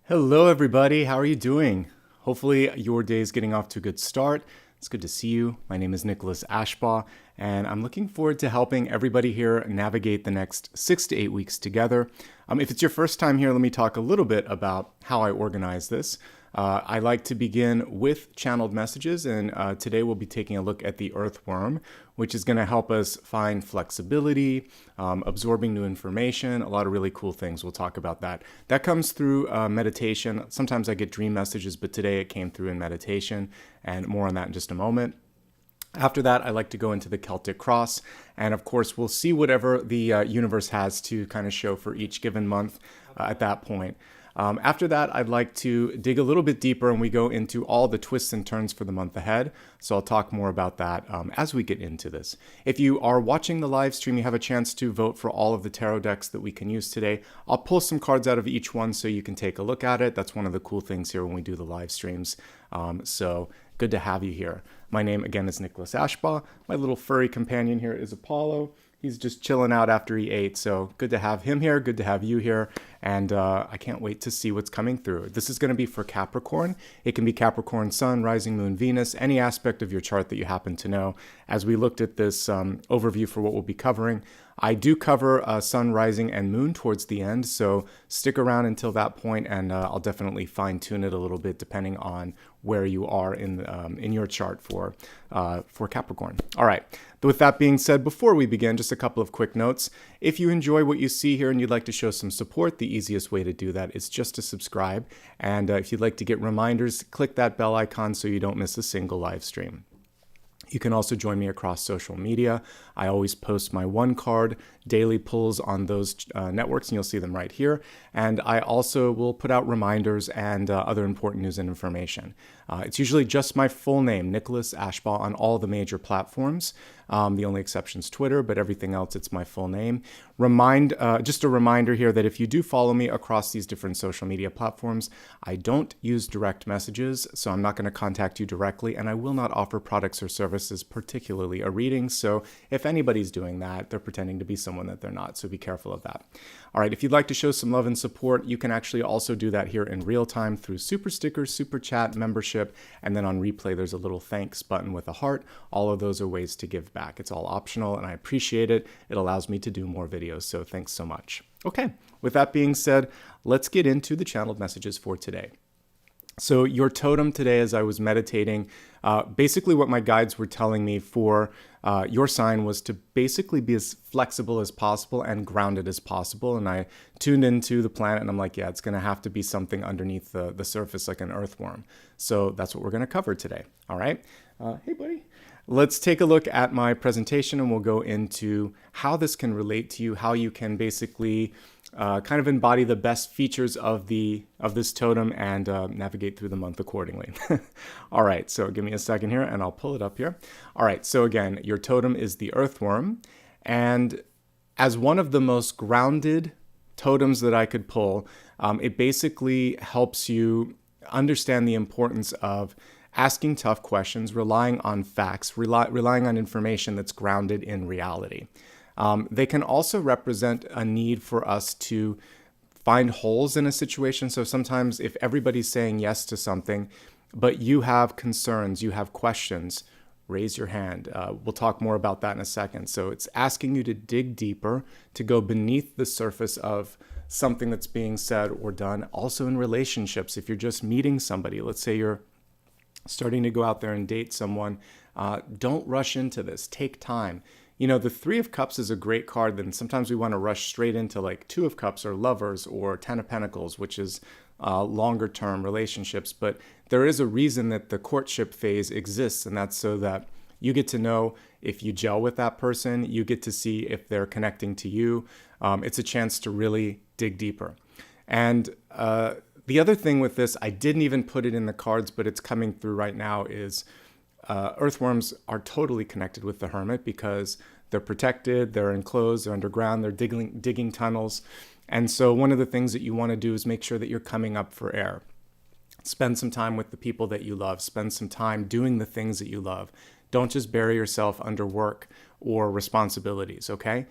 Hello, everybody. How are you doing? Hopefully, your day is getting off to a good start. It's good to see you. My name is Nicholas Ashbaugh, and I'm looking forward to helping everybody here navigate the next 6 to 8 weeks together. If it's your first time here, let me talk a little bit about how I organize this. I like to begin with channeled messages, and today we'll be taking a look at the Earthworm, which is going to help us find flexibility, absorbing new information, a lot of really cool things. We'll talk about that. That comes through meditation. Sometimes I get dream messages, but today it came through in meditation, and more on that in just a moment. After that, I like to go into the Celtic Cross, and of course, we'll see whatever the universe has to kind of show for each given month at that point. After that, I'd like to dig a little bit deeper and we go into all the twists and turns for the month ahead. So I'll talk more about that as we get into this. If you are watching the live stream, you have a chance to vote for all of the tarot decks that we can use today. I'll pull some cards out of each one so you can take a look at it. That's one of the cool things here when we do the live streams. So good to have you here. My name again is Nicholas Ashbaugh. My little furry companion here is Apollo. He's just chilling out after he ate, so good to have him here, good to have you here, and I can't wait to see what's coming through. This is going to be for Capricorn. It can be Capricorn Sun, Rising Moon, Venus, any aspect of your chart that you happen to know. As we looked at this overview for what we'll be covering, I do cover Sun, Rising, and Moon towards the end, so stick around until that point, and I'll definitely fine-tune it a little bit depending on where you are in your chart for Capricorn. All right. With that being said, before we begin, just a couple of quick notes. If you enjoy what you see here and you'd like to show some support, the easiest way to do that is just to subscribe. And if you'd like to get reminders, click that bell icon so you don't miss a single live stream. You can also join me across social media. I always post my one card daily pulls on those networks, and you'll see them right here. And I also will put out reminders and other important news and information. It's usually just my full name, Nicholas Ashbaugh, on all the major platforms. The only exception is Twitter, but everything else, it's my full name. Just a reminder here that if you do follow me across these different social media platforms, I don't use direct messages, so I'm not going to contact you directly, and I will not offer products or services, particularly a reading. So if anybody's doing that, they're pretending to be someone that they're not, so be careful of that. All right, if you'd like to show some love and support, you can actually also do that here in real time through SuperStickers, Super Chat, membership, and then on replay, there's a little thanks button with a heart. All of those are ways to give back. It's all optional, and I appreciate it. It allows me to do more videos, so thanks so much. Okay, with that being said, let's get into the channeled messages for today. So your totem today, as I was meditating, basically what my guides were telling me for your sign was to basically be as flexible as possible and grounded as possible. And I tuned into the planet and I'm like, yeah, it's going to have to be something underneath the surface like an earthworm. So that's what we're going to cover today. All right. Hey, buddy. Let's take a look at my presentation and we'll go into how this can relate to you, how you can basically kind of embody the best features of this totem and navigate through the month accordingly. All right, so give me a second here and I'll pull it up here. All right, so again, your totem is the earthworm, and as one of the most grounded totems that I could pull, it basically helps you understand the importance of asking tough questions, relying on facts, relying on information that's grounded in reality. They can also represent a need for us to find holes in a situation. So sometimes if everybody's saying yes to something, but you have concerns, you have questions, raise your hand. We'll talk more about that in a second. So it's asking you to dig deeper, to go beneath the surface of something that's being said or done. Also in relationships, if you're just meeting somebody, let's say you're starting to go out there and date someone, don't rush into this. Take time. You know, the Three of Cups is a great card, then sometimes we want to rush straight into like Two of Cups or Lovers or Ten of Pentacles, which is longer term relationships. But there is a reason that the courtship phase exists, and that's so that you get to know if you gel with that person, you get to see if they're connecting to you. It's a chance to really dig deeper. And the other thing with this, I didn't even put it in the cards, but it's coming through right now, is earthworms are totally connected with the hermit because they're protected, they're enclosed, they're underground, they're digging tunnels. And so one of the things that you want to do is make sure that you're coming up for air. Spend some time with the people that you love. Spend some time doing the things that you love. Don't just bury yourself under work or responsibilities, okay?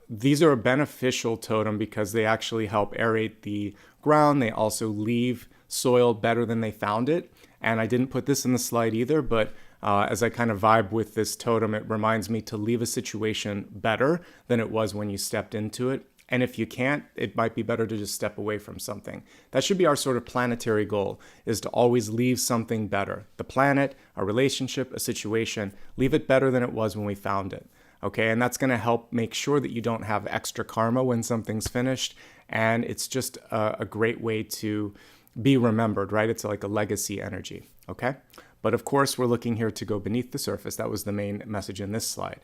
These are a beneficial totem because they actually help aerate the ground. They also leave soil better than they found it. And I didn't put this in the slide either, but as I kind of vibe with this totem, it reminds me to leave a situation better than it was when you stepped into it. And if you can't, it might be better to just step away from something. That should be our sort of planetary goal, is to always leave something better. The planet, a relationship, a situation, leave it better than it was when we found it. Okay, and that's going to help make sure that you don't have extra karma when something's finished. And it's just a great way to be remembered, right? It's like a legacy energy, okay? But of course, we're looking here to go beneath the surface. That was the main message in this slide.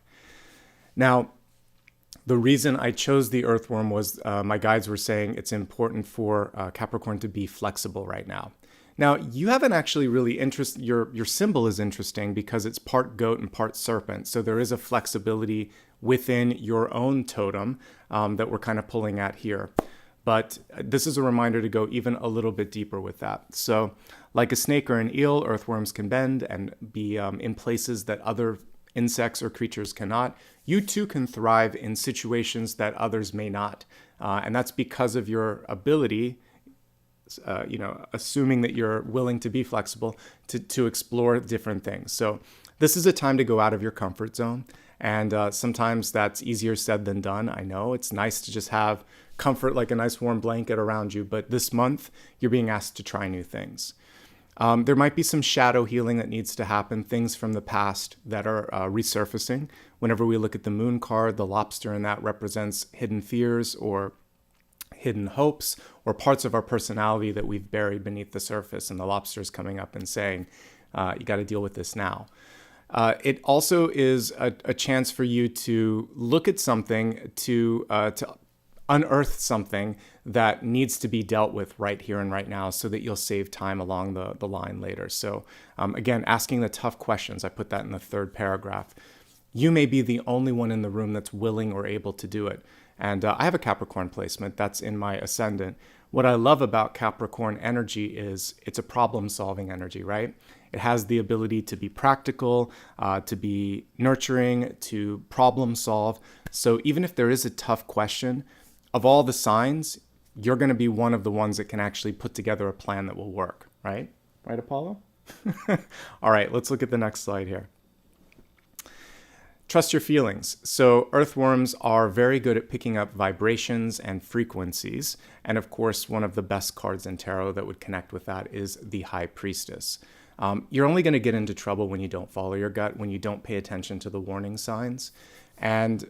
Now, the reason I chose the earthworm was my guides were saying it's important for Capricorn to be flexible right now. Now, you haven't actually really your symbol is interesting because it's part goat and part serpent. So there is a flexibility within your own totem that we're kind of pulling at here. But this is a reminder to go even a little bit deeper with that. So like a snake or an eel, earthworms can bend and be in places that other insects or creatures cannot. You too can thrive in situations that others may not. And that's because of your ability, assuming that you're willing to be flexible, to explore different things. So this is a time to go out of your comfort zone. And sometimes that's easier said than done. I know it's nice to just have comfort like a nice warm blanket around you. But this month, you're being asked to try new things. There might be some shadow healing that needs to happen, things from the past that are resurfacing. Whenever we look at the moon card, the lobster in that represents hidden fears or hidden hopes or parts of our personality that we've buried beneath the surface. And the lobster is coming up and saying, you got to deal with this now. It also is a chance for you to look at something, to unearth something that needs to be dealt with right here and right now so that you'll save time along the line later. So again, asking the tough questions. I put that in the third paragraph. You may be the only one in the room that's willing or able to do it. And I have a Capricorn placement that's in my ascendant. What I love about Capricorn energy is it's a problem-solving energy, right? It has the ability to be practical, to be nurturing, to problem solve. So even if there is a tough question, of all the signs, you're going to be one of the ones that can actually put together a plan that will work, right? Right, Apollo? All right, let's look at the next slide here. Trust your feelings. So earthworms are very good at picking up vibrations and frequencies. And of course, one of the best cards in tarot that would connect with that is the High Priestess. You're only going to get into trouble when you don't follow your gut, when you don't pay attention to the warning signs. And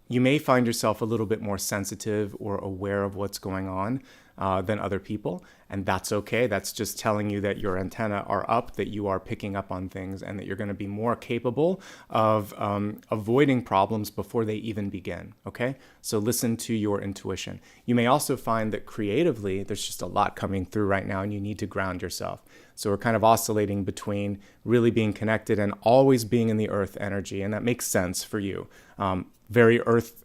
you may find yourself a little bit more sensitive or aware of what's going on than other people. And that's okay. That's just telling you that your antennae are up, that you are picking up on things, and that you're going to be more capable of avoiding problems before they even begin. Okay? So listen to your intuition. You may also find that creatively, there's just a lot coming through right now, and you need to ground yourself. So we're kind of oscillating between really being connected and always being in the earth energy. And that makes sense for you. Very earth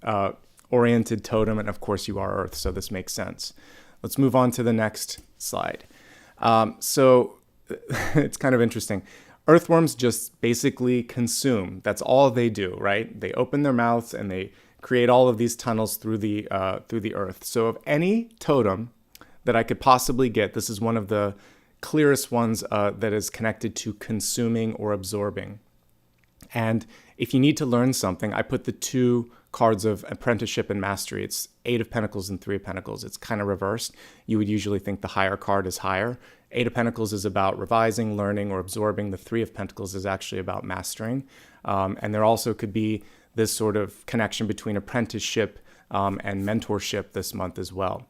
oriented totem. And of course you are earth. So this makes sense. Let's move on to the next slide. So it's kind of interesting. Earthworms just basically consume. That's all they do, right? They open their mouths and they create all of these tunnels through the earth. So of any totem that I could possibly get, this is one of the clearest ones that is connected to consuming or absorbing. And if you need to learn something, I put the two cards of apprenticeship and mastery. It's 8 of Pentacles and 3 of Pentacles. It's kind of reversed. You would usually think the higher card is higher. 8 of Pentacles is about revising, learning, or absorbing. The 3 of Pentacles is actually about mastering. And there also could be this sort of connection between apprenticeship and mentorship this month as well.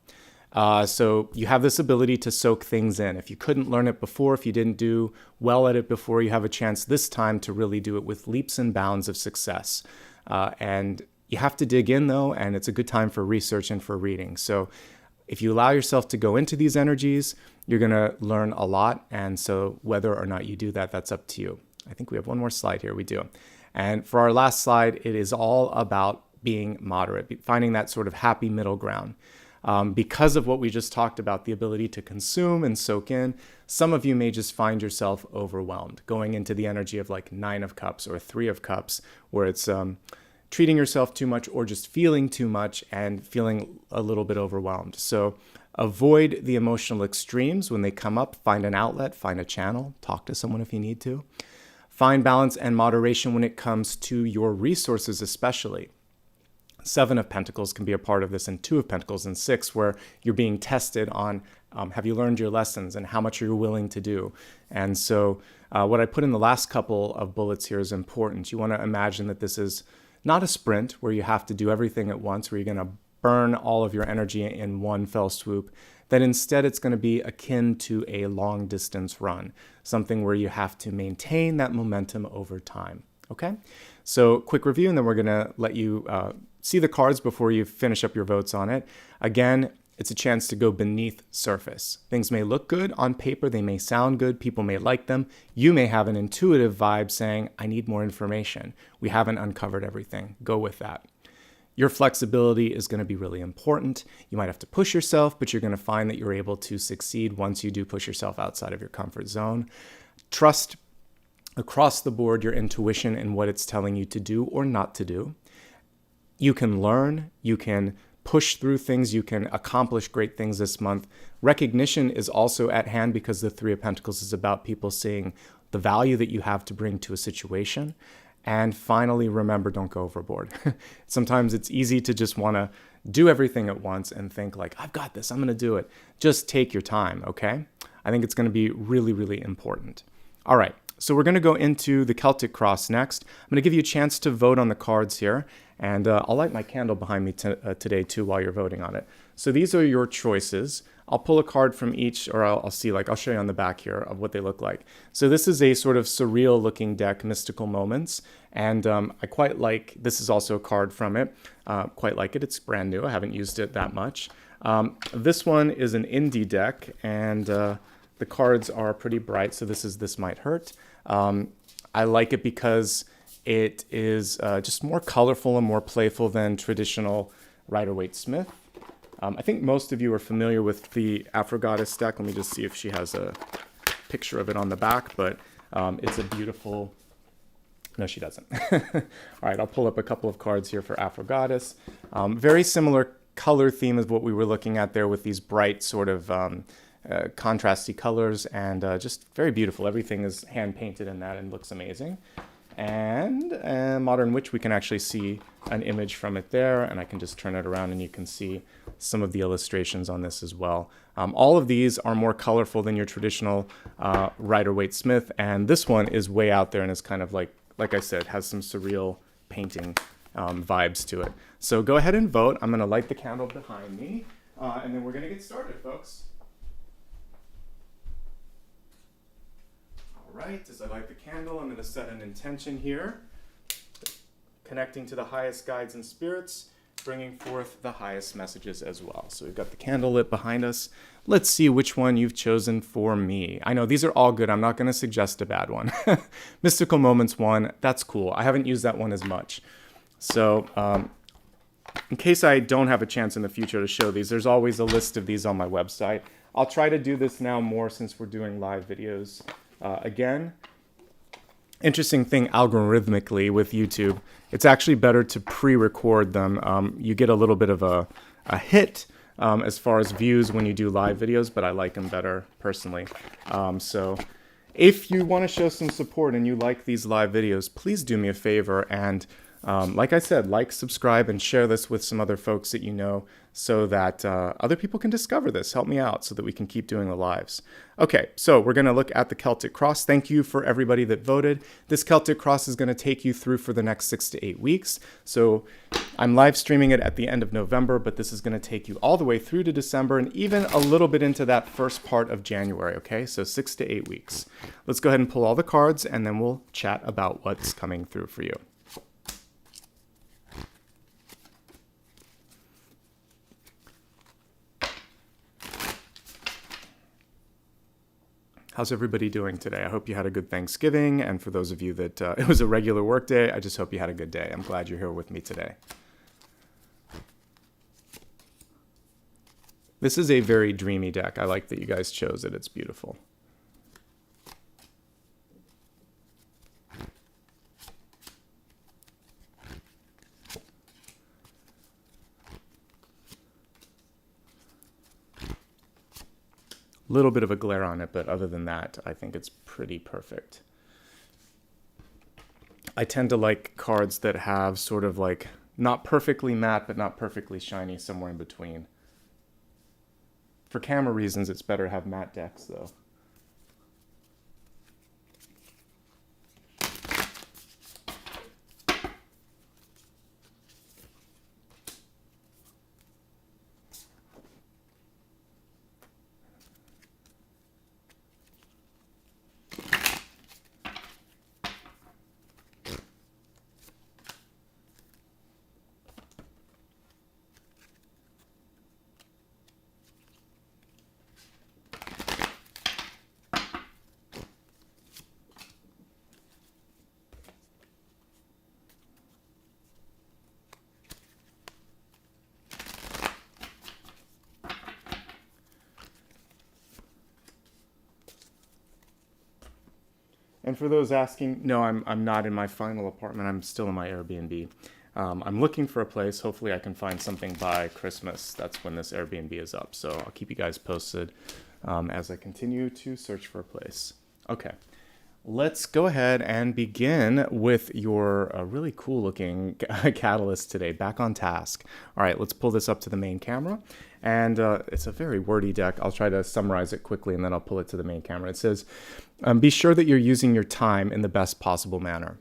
So you have this ability to soak things in. If you couldn't learn it before, if you didn't do well at it before, you have a chance this time to really do it with leaps and bounds of success. And you have to dig in though, and it's a good time for research and for reading. So if you allow yourself to go into these energies, you're going to learn a lot. And so whether or not you do that, that's up to you. I think we have one more slide here. We do. And for our last slide, it is all about being moderate, finding that sort of happy middle ground. Because of what we just talked about, the ability to consume and soak in, some of you may just find yourself overwhelmed, going into the energy of like 9 of Cups or 3 of Cups, where it's treating yourself too much or just feeling too much and feeling a little bit overwhelmed. So avoid the emotional extremes when they come up. Find an outlet, find a channel, talk to someone if you need to. Find balance and moderation when it comes to your resources, especially. 7 of Pentacles can be a part of this, and 2 of Pentacles and 6, where you're being tested on have you learned your lessons and how much are you willing to do. And so what I put in the last couple of bullets here is important. You want to imagine that this is not a sprint where you have to do everything at once, where you're going to burn all of your energy in one fell swoop. That instead it's going to be akin to a long distance run, something where you have to maintain that momentum over time. Okay, so quick review, and then we're going to let you see the cards before you finish up your votes on it. Again, it's a chance to go beneath surface. Things may look good on paper, they may sound good, people may like them. You may have an intuitive vibe saying, I need more information. We haven't uncovered everything. Go with that. Your flexibility is going to be really important. You might have to push yourself, but you're going to find that you're able to succeed once you do push yourself outside of your comfort zone. Trust across the board your intuition and what it's telling you to do or not to do. You can learn, you can push through things, you can accomplish great things this month. Recognition is also at hand because the 3 of Pentacles is about people seeing the value that you have to bring to a situation. And finally, remember, don't go overboard. Sometimes it's easy to just want to do everything at once and think like, I've got this, I'm going to do it. Just take your time, okay? I think it's going to be really, really important. All right, so we're going to go into the Celtic Cross next. I'm going to give you a chance to vote on the cards here. And I'll light my candle behind me today too while you're voting on it. So these are your choices. I'll pull a card from each, or I'll see, like, I'll show you on the back here of what they look like. So this is a sort of surreal looking deck, Mystical Moments. And I quite like, this is also a card from it. Quite like it. It's brand new. I haven't used it that much. This one is an indie deck, and the cards are pretty bright. So This Might Hurt. I like it because it is just more colorful and more playful than traditional Rider-Waite-Smith. I think most of you are familiar with the Aphrodite deck. Let me just see if she has a picture of it on the back, but it's a beautiful... No, she doesn't. All right, I'll pull up a couple of cards here for Aphrodite. Very similar color theme as what we were looking at there with these bright sort of contrasty colors, and just very beautiful. Everything is hand-painted in that and looks amazing. And Modern Witch, we can actually see an image from it there, and I can just turn it around and you can see some of the illustrations on this as well. All of these are more colorful than your traditional Rider-Waite-Smith, and this one is way out there and is kind of like I said, has some surreal painting vibes to it. So go ahead and vote. I'm going to light the candle behind me, and then we're going to get started, folks. All right, as I light the candle, I'm going to set an intention here, connecting to the highest guides and spirits, bringing forth the highest messages as well. So we've got the candle lit behind us. Let's see which one you've chosen for me. I know these are all good. I'm not going to suggest a bad one. Mystical Moments 1, that's cool. I haven't used that one as much. So in case I don't have a chance in the future to show these, there's always a list of these on my website. I'll try to do this now more since we're doing live videos. Again, interesting thing algorithmically with YouTube, it's actually better to pre-record them. You get a little bit of a hit as far as views when you do live videos, but I like them better personally. So if you want to show some support and you like these live videos, please do me a favor and like I said, like, subscribe, and share this with some other folks that you know so that other people can discover this. Help me out so that we can keep doing the lives. Okay, so we're going to look at the Celtic Cross. Thank you for everybody that voted. This Celtic Cross is going to take you through for the next 6 to 8 weeks. So I'm live streaming it at the end of November, but this is going to take you all the way through to December and even a little bit into that first part of January, okay? So 6 to 8 weeks. Let's go ahead and pull all the cards, and then we'll chat about what's coming through for you. How's everybody doing today? I hope you had a good Thanksgiving, and for those of you that it was a regular work day, I just hope you had a good day. I'm glad you're here with me today. This is a very dreamy deck. I like that you guys chose it. It's beautiful. Little bit of a glare on it, but other than that, I think it's pretty perfect. I tend to like cards that have sort of like not perfectly matte, but not perfectly shiny, somewhere in between. For camera reasons, it's better to have matte decks, though. And for those asking, no, I'm not in my final apartment. I'm still in my Airbnb. I'm looking for a place. Hopefully I can find something by Christmas. That's when this Airbnb is up. So I'll keep you guys posted as I continue to search for a place. Okay, let's go ahead and begin with your really cool looking catalyst today, Back on Task. All right, let's pull this up to the main camera. And it's a very wordy deck. I'll try to summarize it quickly and then I'll pull it to the main camera. It says, be sure that you're using your time in the best possible manner.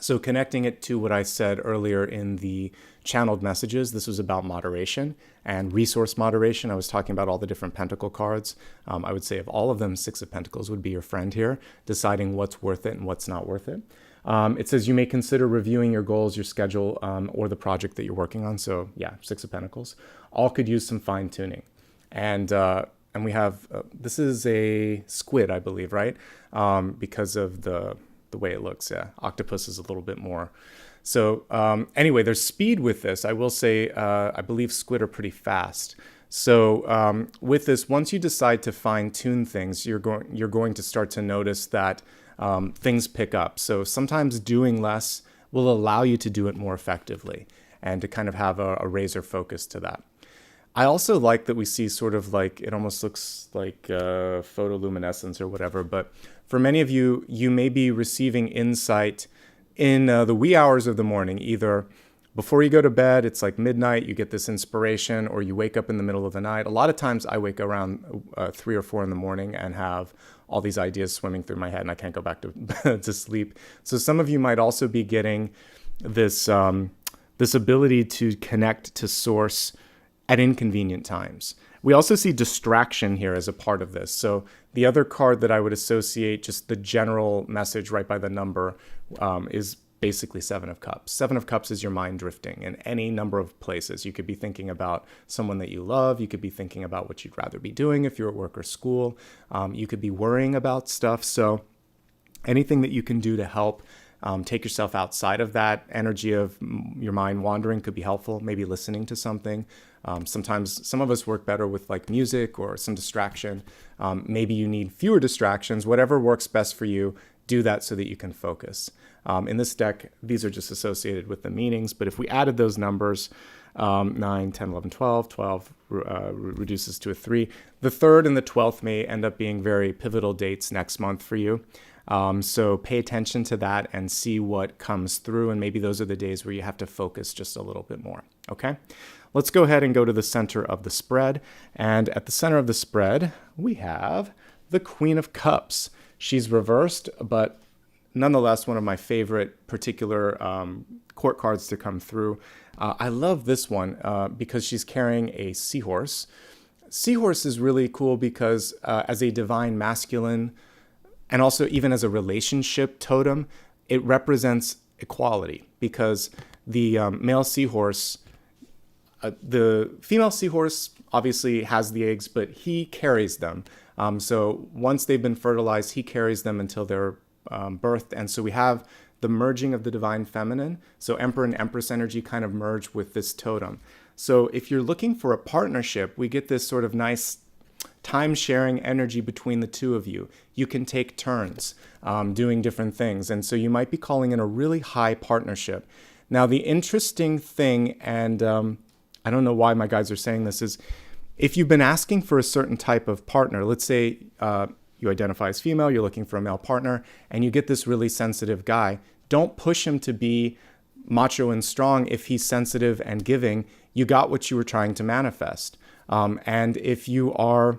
So connecting it to what I said earlier in the channeled messages, this was about moderation and resource moderation. I was talking about all the different pentacle cards. I would say of all of them, Six of Pentacles would be your friend here, deciding what's worth it and what's not worth it. It says you may consider reviewing your goals, your schedule, or the project that you're working on. So yeah, Six of Pentacles. All could use some fine tuning. And we have, this is a squid, I believe, right? Because of the way it looks. Yeah, octopus is a little bit more. So anyway, there's speed with this. I will say, I believe squid are pretty fast. So with this, once you decide to fine tune things, you're going to start to notice that things pick up. So sometimes doing less will allow you to do it more effectively and to kind of have a razor focus to that. I also like that we see sort of like, it almost looks like photoluminescence or whatever, but for many of you, you may be receiving insight in the wee hours of the morning, either before you go to bed, it's like midnight, you get this inspiration, or you wake up in the middle of the night. A lot of times I wake around 3 or 4 in the morning and have all these ideas swimming through my head and I can't go back to, to sleep. So some of you might also be getting this, this ability to connect to source at inconvenient times. We also see distraction here as a part of this. So the other card that I would associate, just the general message right by the number, is basically Seven of Cups. Seven of Cups is your mind drifting in any number of places. You could be thinking about someone that you love. You could be thinking about what you'd rather be doing if you're at work or school. You could be worrying about stuff. So anything that you can do to help take yourself outside of that energy of your mind wandering could be helpful. Maybe listening to something. Sometimes some of us work better with like music or some distraction. Maybe you need fewer distractions. Whatever works best for you, do that so that you can focus. In this deck, these are just associated with the meanings. But if we added those numbers, 9, 10, 11, 12, 12 reduces to a 3. The 3rd and the 12th may end up being very pivotal dates next month for you. So pay attention to that and see what comes through. And maybe those are the days where you have to focus just a little bit more. Okay, let's go ahead and go to the center of the spread. And at the center of the spread, we have the Queen of Cups. She's reversed, but nonetheless, one of my favorite particular court cards to come through. I love this one because she's carrying a seahorse. Seahorse is really cool because as a divine masculine, and also even as a relationship totem, it represents equality because the male seahorse, the female seahorse obviously has the eggs, but he carries them. So once they've been fertilized, he carries them until they're birthed. And so we have the merging of the divine feminine. So Emperor and Empress energy kind of merge with this totem. So if you're looking for a partnership, we get this sort of nice time-sharing energy between the two of you. You can take turns doing different things. And so you might be calling in a really high partnership. Now, the interesting thing, and I don't know why my guys are saying this, is if you've been asking for a certain type of partner, let's say you identify as female, you're looking for a male partner, and you get this really sensitive guy, don't push him to be macho and strong. If he's sensitive and giving, you got what you were trying to manifest. And if you're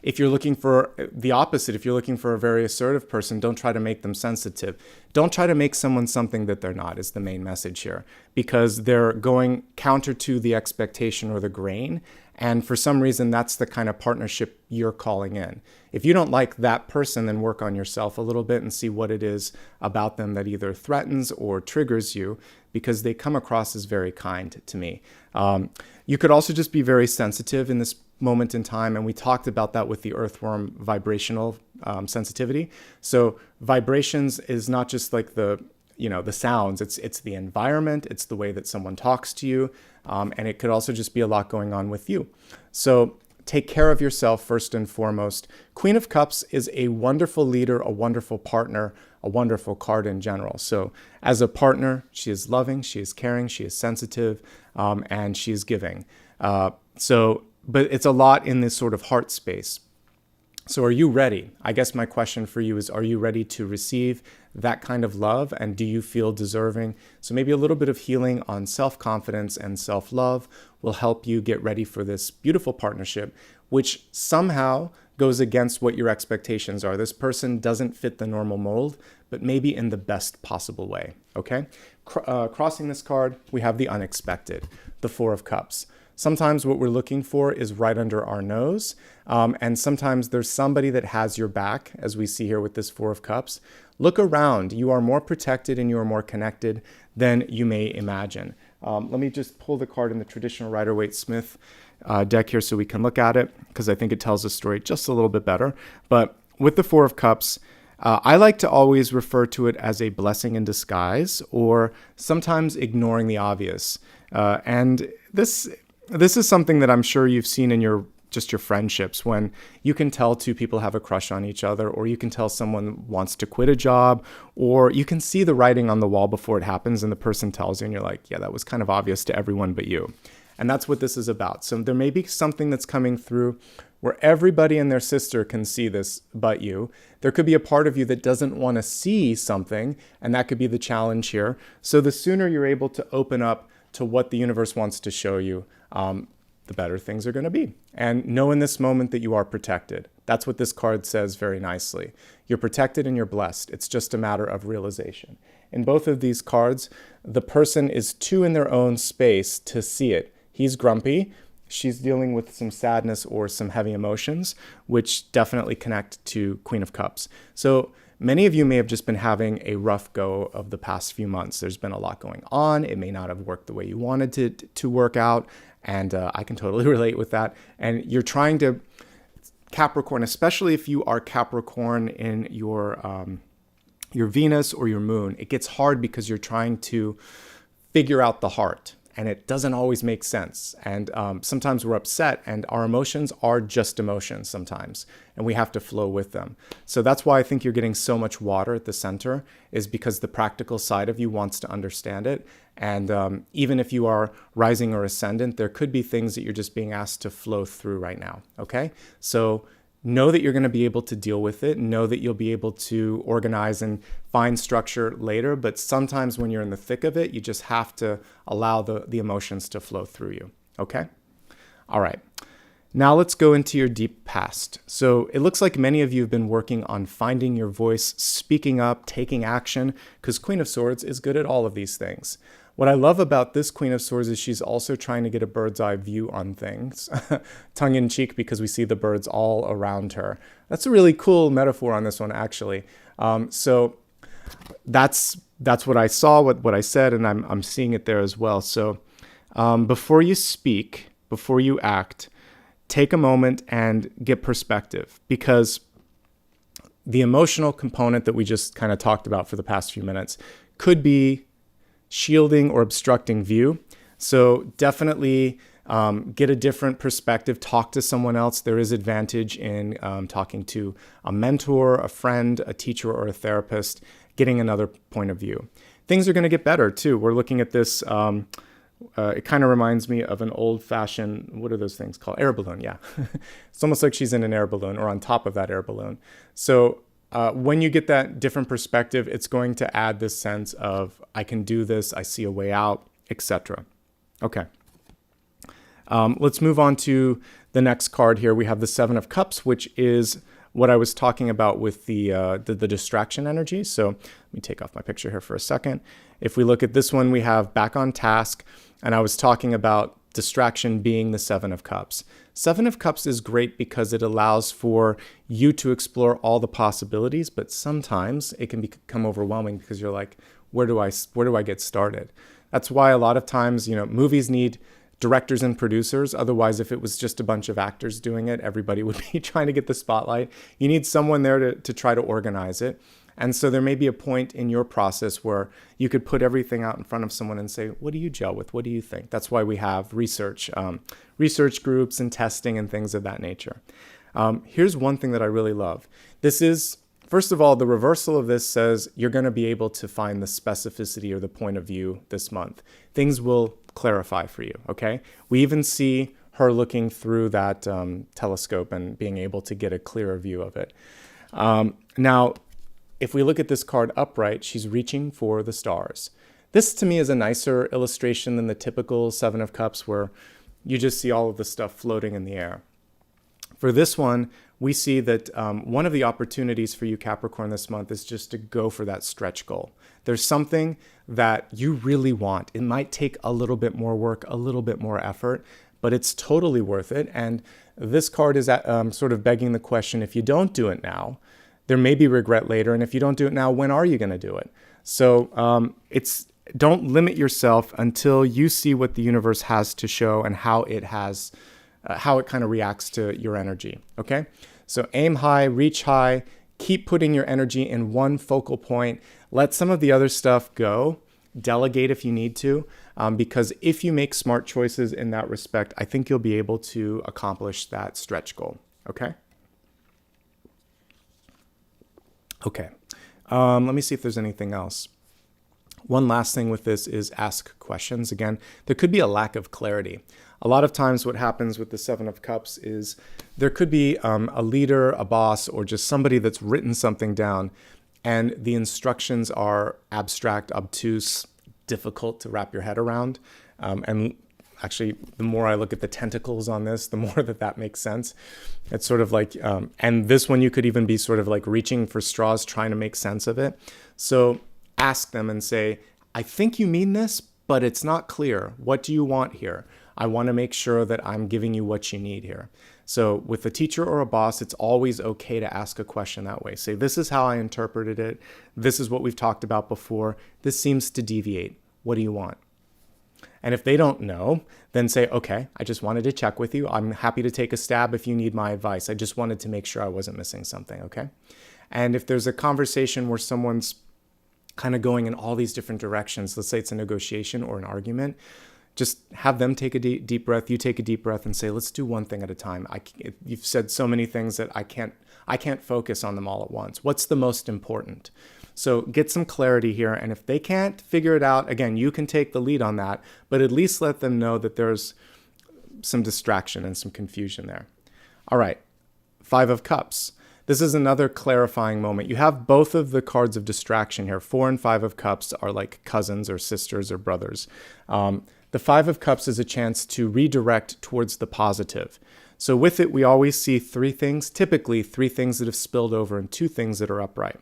looking for the opposite, if you're looking for a very assertive person, don't try to make them sensitive. Don't try to make someone something that they're not, is the main message here, because they're going counter to the expectation or the grain. And for some reason, that's the kind of partnership you're calling in. If you don't like that person, then work on yourself a little bit and see what it is about them that either threatens or triggers you, because they come across as very kind to me. You could also just be very sensitive in this moment in time, and we talked about that with the earthworm vibrational sensitivity. So vibrations is not just like the sounds, it's the environment, it's the way that someone talks to you, and it could also just be a lot going on with you. So take care of yourself first and foremost. Queen of Cups is a wonderful leader, a wonderful partner, a wonderful card in general. So as a partner, she is loving, she is caring, she is sensitive, and she is giving. But it's a lot in this sort of heart space. So are you ready? I guess my question for you is, are you ready to receive that kind of love? And do you feel deserving? So maybe a little bit of healing on self-confidence and self-love will help you get ready for this beautiful partnership, which somehow goes against what your expectations are. This person doesn't fit the normal mold, but maybe in the best possible way, okay? Crossing this card, we have the unexpected, the Four of Cups. Sometimes what we're looking for is right under our nose, and sometimes there's somebody that has your back, as we see here with this Four of Cups. Look around. You are more protected and you are more connected than you may imagine. Let me just pull the card in the traditional Rider-Waite-Smith deck here so we can look at it, because I think it tells the story just a little bit better. But with the Four of Cups, I like to always refer to it as a blessing in disguise, or sometimes ignoring the obvious. And this is something that I'm sure you've seen in your friendships, when you can tell two people have a crush on each other, or you can tell someone wants to quit a job, or you can see the writing on the wall before it happens and the person tells you and you're like, yeah, that was kind of obvious to everyone but you. And that's what this is about. So there may be something that's coming through where everybody and their sister can see this but you. There could be a part of you that doesn't want to see something, and that could be the challenge here. So the sooner you're able to open up to what the universe wants to show you, the better things are going to be. And know in this moment that you are protected. That's what this card says very nicely. You're protected and you're blessed. It's just a matter of realization. In both of these cards, the person is too in their own space to see it. He's grumpy. She's dealing with some sadness or some heavy emotions, which definitely connect to Queen of Cups. So many of you may have just been having a rough go of the past few months. There's been a lot going on. It may not have worked the way you wanted it to work out. And I can totally relate with that. And you're trying to, Capricorn, especially if you are Capricorn in your Venus or your moon, it gets hard because you're trying to figure out the heart. And it doesn't always make sense. And sometimes we're upset, and our emotions are just emotions sometimes, and we have to flow with them. So that's why I think you're getting so much water at the center, is because the practical side of you wants to understand it. And even if you are rising or ascendant, there could be things that you're just being asked to flow through right now, okay? So know that you're going to be able to deal with it. Know that you'll be able to organize and find structure later. But sometimes when you're in the thick of it, you just have to allow the emotions to flow through you. Okay? All right. Now let's go into your deep past. So it looks like many of you have been working on finding your voice, speaking up, taking action, because Queen of Swords is good at all of these things. What I love about this Queen of Swords is she's also trying to get a bird's eye view on things, tongue in cheek, because we see the birds all around her. That's a really cool metaphor on this one, actually. So that's what I saw, what I said, and I'm seeing it there as well. So before you speak, before you act, take a moment and get perspective, because the emotional component that we just kind of talked about for the past few minutes could be shielding or obstructing view. So definitely get a different perspective, talk to someone else. There is advantage in talking to a mentor, a friend, a teacher, or a therapist, getting another point of view. Things are going to get better too. We're looking at this It kind of reminds me of an old-fashioned, what are those things called? Air balloon, yeah. It's almost like she's in an air balloon or on top of that air balloon. So when you get that different perspective, it's going to add this sense of, I can do this, I see a way out, etc. Okay. Let's move on to the next card here. We have the Seven of Cups, which is what I was talking about with the distraction energy. So let me take off my picture here for a second. If we look at this one, we have back on task, and I was talking about distraction being the Seven of Cups. Seven of Cups is great because it allows for you to explore all the possibilities, but sometimes it can become overwhelming because you're like, where do I get started? That's why a lot of times, movies need directors and producers. Otherwise, if it was just a bunch of actors doing it, everybody would be trying to get the spotlight. You need someone there to try to organize it. And so there may be a point in your process where you could put everything out in front of someone and say, what do you gel with? What do you think? That's why we have research groups and testing and things of that nature. Here's one thing that I really love. This is, first of all, the reversal of this says you're going to be able to find the specificity or the point of view this month. Things will clarify for you, okay? We even see her looking through that telescope and being able to get a clearer view of it. Now, if we look at this card upright, she's reaching for the stars. This, to me, is a nicer illustration than the typical Seven of Cups where you just see all of the stuff floating in the air. For this one, we see that one of the opportunities for you, Capricorn, this month is just to go for that stretch goal. There's something that you really want. It might take a little bit more work, a little bit more effort, but it's totally worth it. And this card is sort of begging the question, if you don't do it now, there may be regret later. And if you don't do it now, when are you going to do it? So don't limit yourself until you see what the universe has to show and how it kind of reacts to your energy. Okay. So aim high, reach high, keep putting your energy in one focal point. Let some of the other stuff go. Delegate if you need to, because if you make smart choices in that respect, I think you'll be able to accomplish that stretch goal. Okay. Okay, let me see if there's anything else. One last thing with this is ask questions. Again, there could be a lack of clarity. A lot of times what happens with the Seven of Cups is there could be a leader, a boss, or just somebody that's written something down, and the instructions are abstract, obtuse, difficult to wrap your head around. And actually, the more I look at the tentacles on this, the more that makes sense. It's sort of like, and this one you could even be sort of like reaching for straws, trying to make sense of it. So ask them and say, I think you mean this, but it's not clear. What do you want here? I want to make sure that I'm giving you what you need here. So with a teacher or a boss, it's always okay to ask a question that way. Say, this is how I interpreted it. This is what we've talked about before. This seems to deviate. What do you want? And if they don't know, then say, okay, I just wanted to check with you. I'm happy to take a stab if you need my advice. I just wanted to make sure I wasn't missing something, okay? And if there's a conversation where someone's kind of going in all these different directions, let's say it's a negotiation or an argument, just have them take a deep breath, you take a deep breath and say, let's do one thing at a time. You've said so many things that I can't focus on them all at once. What's the most important? So get some clarity here. And if they can't figure it out, again, you can take the lead on that, but at least let them know that there's some distraction and some confusion there. All right, Five of Cups. This is another clarifying moment. You have both of the cards of distraction here. 4 and 5 of Cups are like cousins or sisters or brothers. The 5 of Cups is a chance to redirect towards the positive. So with it, we always see 3 things, typically 3 things that have spilled over and 2 things that are upright.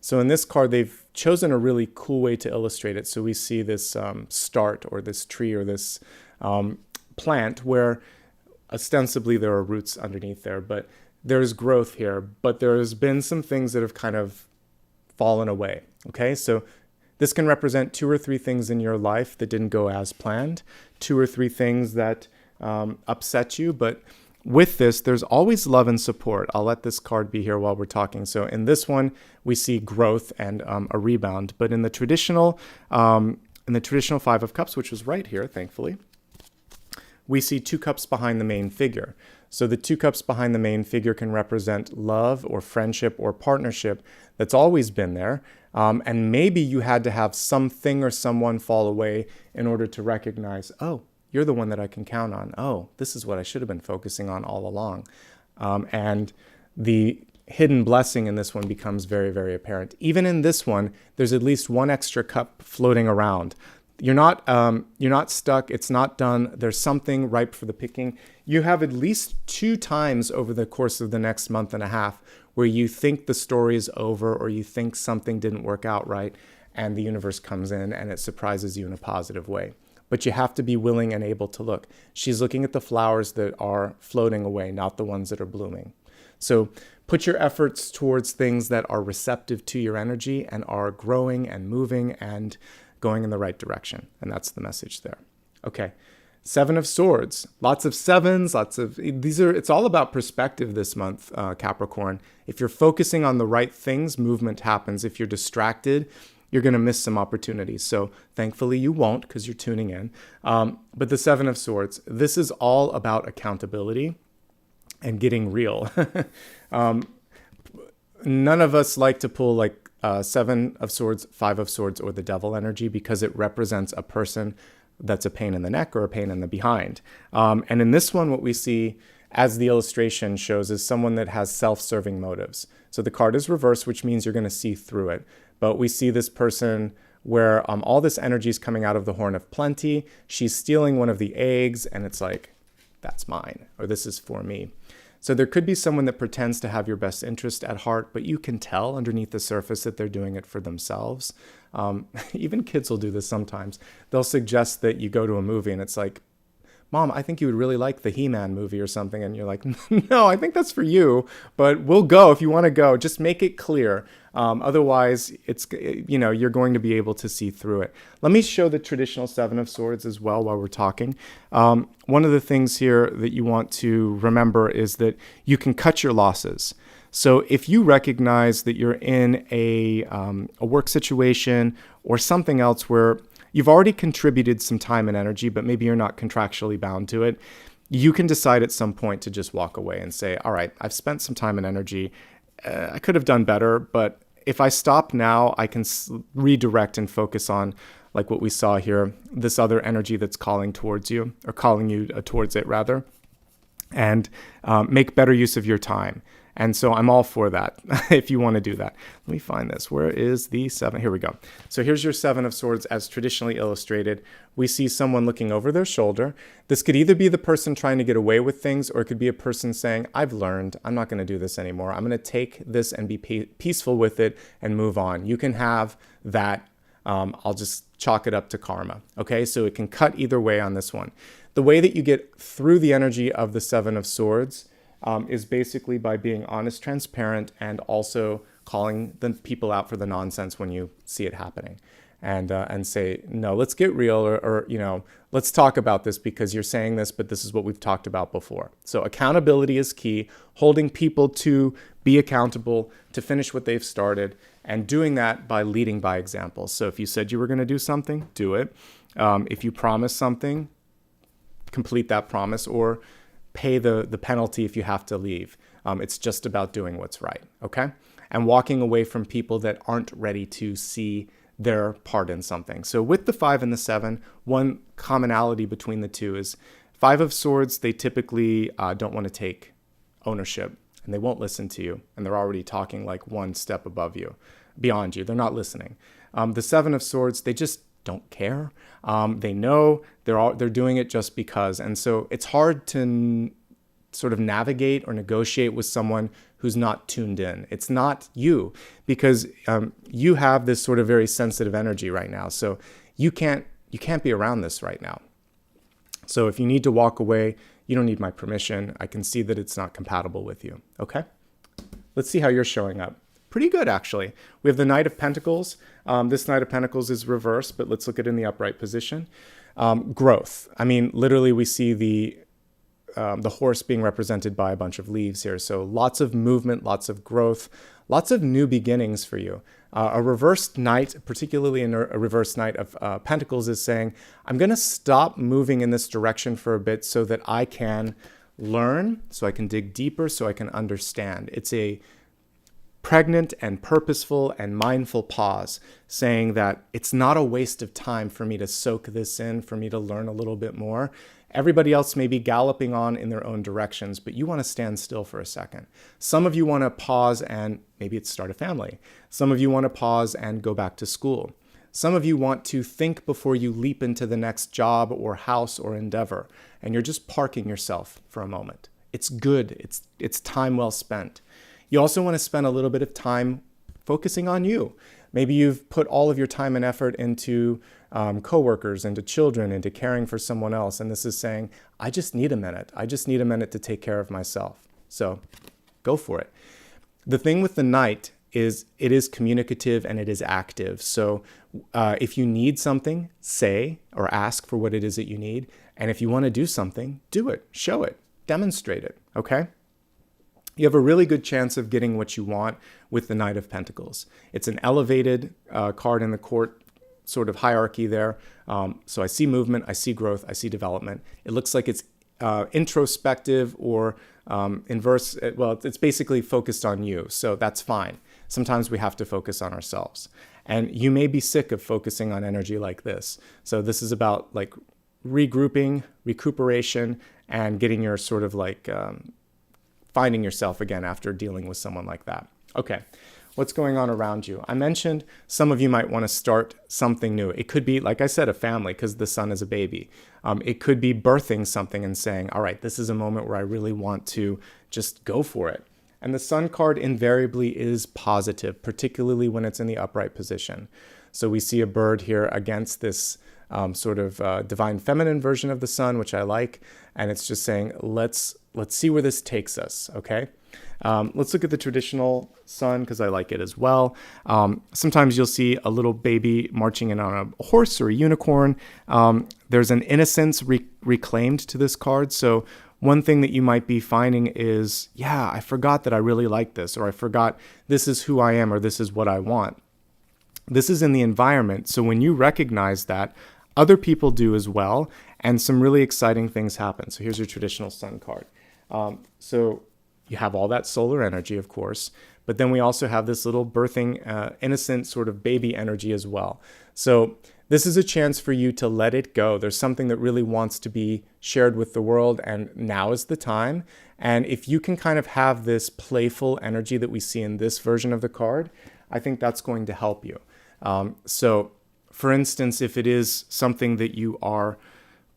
So in this card, they've chosen a really cool way to illustrate it. So we see this start or this tree or this plant where ostensibly there are roots underneath there, but there's growth here. But there's been some things that have kind of fallen away. Okay, so this can represent 2 or 3 things in your life that didn't go as planned, 2 or 3 things that upset you, but with this, there's always love and support. I'll let this card be here while we're talking. So in this one, we see growth and a rebound. But in the traditional 5 of Cups, which was right here, thankfully, we see 2 cups behind the main figure. So the 2 cups behind the main figure can represent love or friendship or partnership that's always been there. And maybe you had to have something or someone fall away in order to recognize, oh, you're the one that I can count on. Oh, this is what I should have been focusing on all along. And the hidden blessing in this one becomes very, very apparent. Even in this one, there's at least 1 extra cup floating around. You're not stuck. It's not done. There's something ripe for the picking. You have at least 2 times over the course of the next month and a half where you think the story is over or you think something didn't work out right, and the universe comes in and it surprises you in a positive way. But you have to be willing and able to look. She's looking at the flowers that are floating away, not the ones that are blooming. So put your efforts towards things that are receptive to your energy and are growing and moving and going in the right direction. And that's the message there. Okay. 7 of Swords. Lots of 7s, it's all about perspective this month, Capricorn. If you're focusing on the right things, movement happens. If you're distracted, you're going to miss some opportunities. So thankfully you won't, because you're tuning in. But the 7 of Swords, this is all about accountability and getting real. None of us like to pull like 7 of Swords, 5 of Swords, or the Devil energy, because it represents a person that's a pain in the neck or a pain in the behind. And in this one, what we see, as the illustration shows, is someone that has self-serving motives. So the card is reversed, which means you're going to see through it. But we see this person where all this energy is coming out of the Horn of Plenty. She's stealing one of the eggs, and it's like, that's mine, or this is for me. So there could be someone that pretends to have your best interest at heart, but you can tell underneath the surface that they're doing it for themselves. Even kids will do this sometimes. They'll suggest that you go to a movie, and it's like, Mom, I think you would really like the He-Man movie or something. And you're like, no, I think that's for you, but we'll go if you want to go. Just make it clear. Otherwise, you're going to be able to see through it. Let me show the traditional 7 of Swords as well while we're talking. One of the things here that you want to remember is that you can cut your losses. So if you recognize that you're in a work situation or something else where you've already contributed some time and energy, but maybe you're not contractually bound to it, you can decide at some point to just walk away and say, all right, I've spent some time and energy. I could have done better, but if I stop now, I can redirect and focus on, like what we saw here, this other energy that's calling towards you, or calling you towards it rather, and make better use of your time. And so I'm all for that, if you want to do that. Let me find this. Where is the 7? Here we go. So here's your 7 of Swords as traditionally illustrated. We see someone looking over their shoulder. This could either be the person trying to get away with things, or it could be a person saying, I've learned, I'm not going to do this anymore. I'm going to take this and be peaceful with it and move on. You can have that. I'll just chalk it up to karma. Okay, so it can cut either way on this one. The way that you get through the energy of the 7 of Swords is basically by being honest, transparent, and also calling the people out for the nonsense when you see it happening, and say, no, let's get real, or let's talk about this because you're saying this, but this is what we've talked about before. So accountability is key, holding people to be accountable, to finish what they've started, and doing that by leading by example. So if you said you were going to do something, do it. If you promise something, complete that promise, or pay the penalty if you have to leave. It's just about doing what's right, okay? And walking away from people that aren't ready to see their part in something. So with the 5 and the 7, one commonality between the two is 5 of Swords, they typically don't want to take ownership, and they won't listen to you, and they're already talking like one step above you, beyond you. They're not listening. The 7 of Swords, they just don't care. They know they're doing it just because. And so it's hard to sort of navigate or negotiate with someone who's not tuned in. It's not you, because you have this sort of very sensitive energy right now. So you can't be around this right now. So if you need to walk away, you don't need my permission. I can see that it's not compatible with you. Okay? Let's see how you're showing up. Pretty good, actually. We have the Knight of Pentacles. This Knight of Pentacles is reversed, but let's look at it in the upright position. Growth. I mean, literally, we see the the horse being represented by a bunch of leaves here. So lots of movement, lots of growth, lots of new beginnings for you. A reversed knight, particularly a reversed knight of pentacles, is saying, I'm going to stop moving in this direction for a bit so that I can learn, so I can dig deeper, so I can understand. It's a pregnant and purposeful and mindful pause, saying that it's not a waste of time for me to soak this in, for me to learn a little bit more. Everybody else may be galloping on in their own directions, but you want to stand still for a second. Some of you want to pause and maybe it's start a family. Some of you want to pause and go back to school. Some of you want to think before you leap into the next job or house or endeavor, and you're just parking yourself for a moment. It's good. It's time well spent. You also want to spend a little bit of time focusing on you. Maybe you've put all of your time and effort into coworkers, into children, into caring for someone else. And this is saying, I just need a minute. I just need a minute to take care of myself. So go for it. The thing with the knight is it is communicative and it is active. So if you need something, say or ask for what it is that you need. And if you want to do something, do it, show it, demonstrate it, okay? You have a really good chance of getting what you want with the Knight of Pentacles. It's an elevated card in the court sort of hierarchy there. So I see movement, I see growth, I see development. It looks like it's introspective or inverse. Well, it's basically focused on you, so that's fine. Sometimes we have to focus on ourselves. And you may be sick of focusing on energy like this. So this is about like regrouping, recuperation, and getting your sort of like finding yourself again after dealing with someone like that. Okay, what's going on around you? I mentioned some of you might want to start something new. It could be, like I said, a family because the sun is a baby. It could be birthing something and saying, all right, this is a moment where I really want to just go for it. And the sun card invariably is positive, particularly when it's in the upright position. So we see a bird here against this sort of divine feminine version of the sun, which I like. And it's just saying, let's see where this takes us, okay? Let's look at the traditional sun because I like it as well. Sometimes you'll see a little baby marching in on a horse or a unicorn. There's an innocence reclaimed to this card. So one thing that you might be finding is, yeah, I forgot that I really like this, or I forgot this is who I am, or this is what I want. This is in the environment. So when you recognize that, other people do as well, and some really exciting things happen. So here's your traditional sun card. So you have all that solar energy, of course, but then we also have this little birthing, innocent sort of baby energy as well. So this is a chance for you to let it go. There's something that really wants to be shared with the world, and now is the time. And if you can kind of have this playful energy that we see in this version of the card, I think that's going to help you. So for instance, if it is something that you are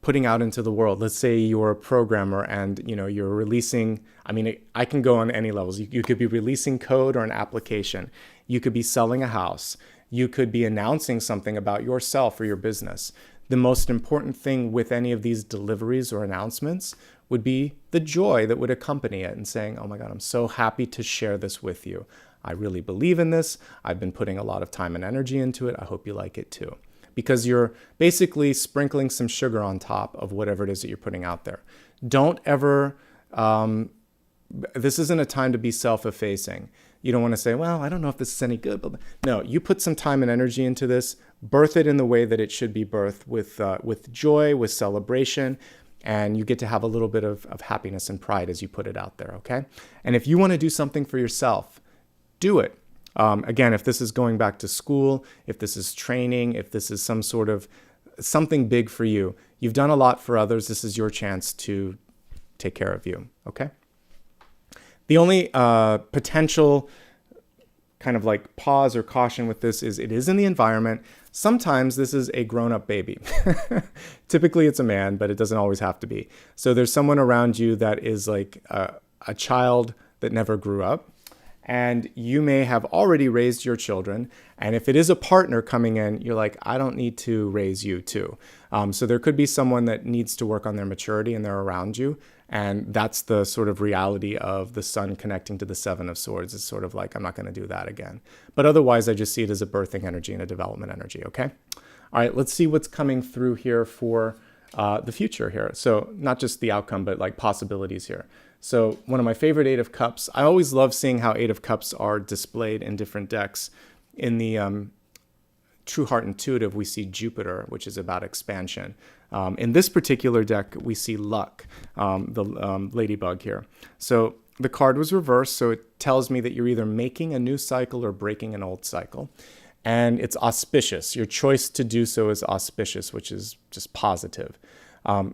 putting out into the world, let's say you're a programmer and you're releasing, I can go on any levels. You could be releasing code or an application. You could be selling a house. You could be announcing something about yourself or your business. The most important thing with any of these deliveries or announcements would be the joy that would accompany it and saying, oh my God, I'm so happy to share this with you. I really believe in this. I've been putting a lot of time and energy into it. I hope you like it too. Because you're basically sprinkling some sugar on top of whatever it is that you're putting out there. Don't ever, this isn't a time to be self-effacing. You don't want to say, well, I don't know if this is any good. But no, you put some time and energy into this, birth it in the way that it should be birthed, with joy, with celebration, and you get to have a little bit of happiness and pride as you put it out there, okay? And if you want to do something for yourself, do it. Again, if this is going back to school, if this is training, if this is some sort of something big for you, you've done a lot for others. This is your chance to take care of you, okay? The only potential kind of like pause or caution with this is it is in the environment. Sometimes this is a grown-up baby. Typically it's a man, but it doesn't always have to be. So there's someone around you that is like a child that never grew up. And you may have already raised your children. And if it is a partner coming in, you're like, I don't need to raise you too. So there could be someone that needs to work on their maturity and they're around you. And that's the sort of reality of the sun connecting to the Seven of Swords. It's sort of like, I'm not going to do that again. But otherwise, I just see it as a birthing energy and a development energy, okay? All right, let's see what's coming through here for the future here. So not just the outcome, but like possibilities here. So one of my favorite Eight of Cups, I always love seeing how Eight of Cups are displayed in different decks. In the True Heart Intuitive, we see Jupiter, which is about expansion. In this particular deck, we see Luck, the ladybug here. So the card was reversed, so it tells me that you're either making a new cycle or breaking an old cycle. And it's auspicious. Your choice to do so is auspicious, which is just positive.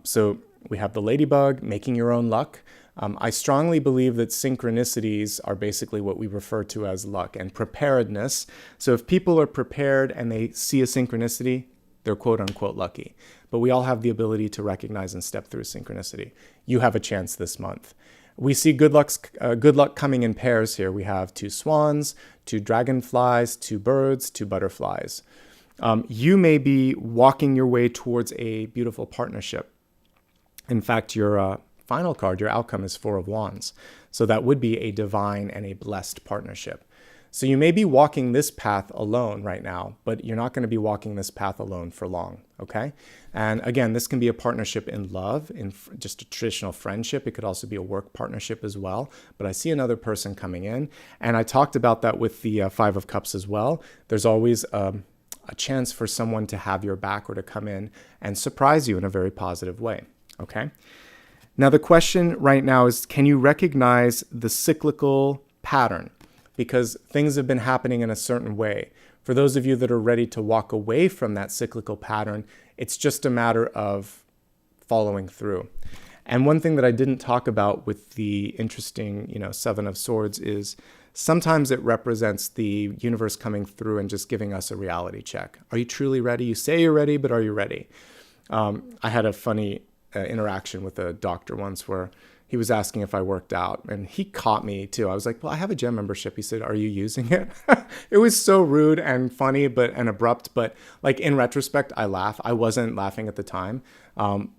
So we have the ladybug, making your own luck. I strongly believe that synchronicities are basically what we refer to as luck and preparedness. So if people are prepared and they see a synchronicity, they're quote unquote lucky. But we all have the ability to recognize and step through synchronicity. You have a chance this month. We see good luck coming in pairs here. We have 2 swans, 2 dragonflies, 2 birds, 2 butterflies. You may be walking your way towards a beautiful partnership. In fact, your final card, your outcome is 4 of Wands. So that would be a divine and a blessed partnership. So you may be walking this path alone right now, but you're not going to be walking this path alone for long, okay? And again, this can be a partnership in love, in just a traditional friendship. It could also be a work partnership as well. But I see another person coming in, and I talked about that with the 5 of Cups as well. There's always a chance for someone to have your back or to come in and surprise you in a very positive way, okay? Now, the question right now is, can you recognize the cyclical pattern? Because things have been happening in a certain way. For those of you that are ready to walk away from that cyclical pattern, it's just a matter of following through. And one thing that I didn't talk about with the interesting, 7 of Swords is sometimes it represents the universe coming through and just giving us a reality check. Are you truly ready? You say you're ready, but are you ready? I had a funny interaction with a doctor once where he was asking if I worked out, and he caught me too. I was like, well, I have a gym membership. He said, are you using it? It was so rude and funny and abrupt, but like in retrospect, I laugh. I wasn't laughing at the time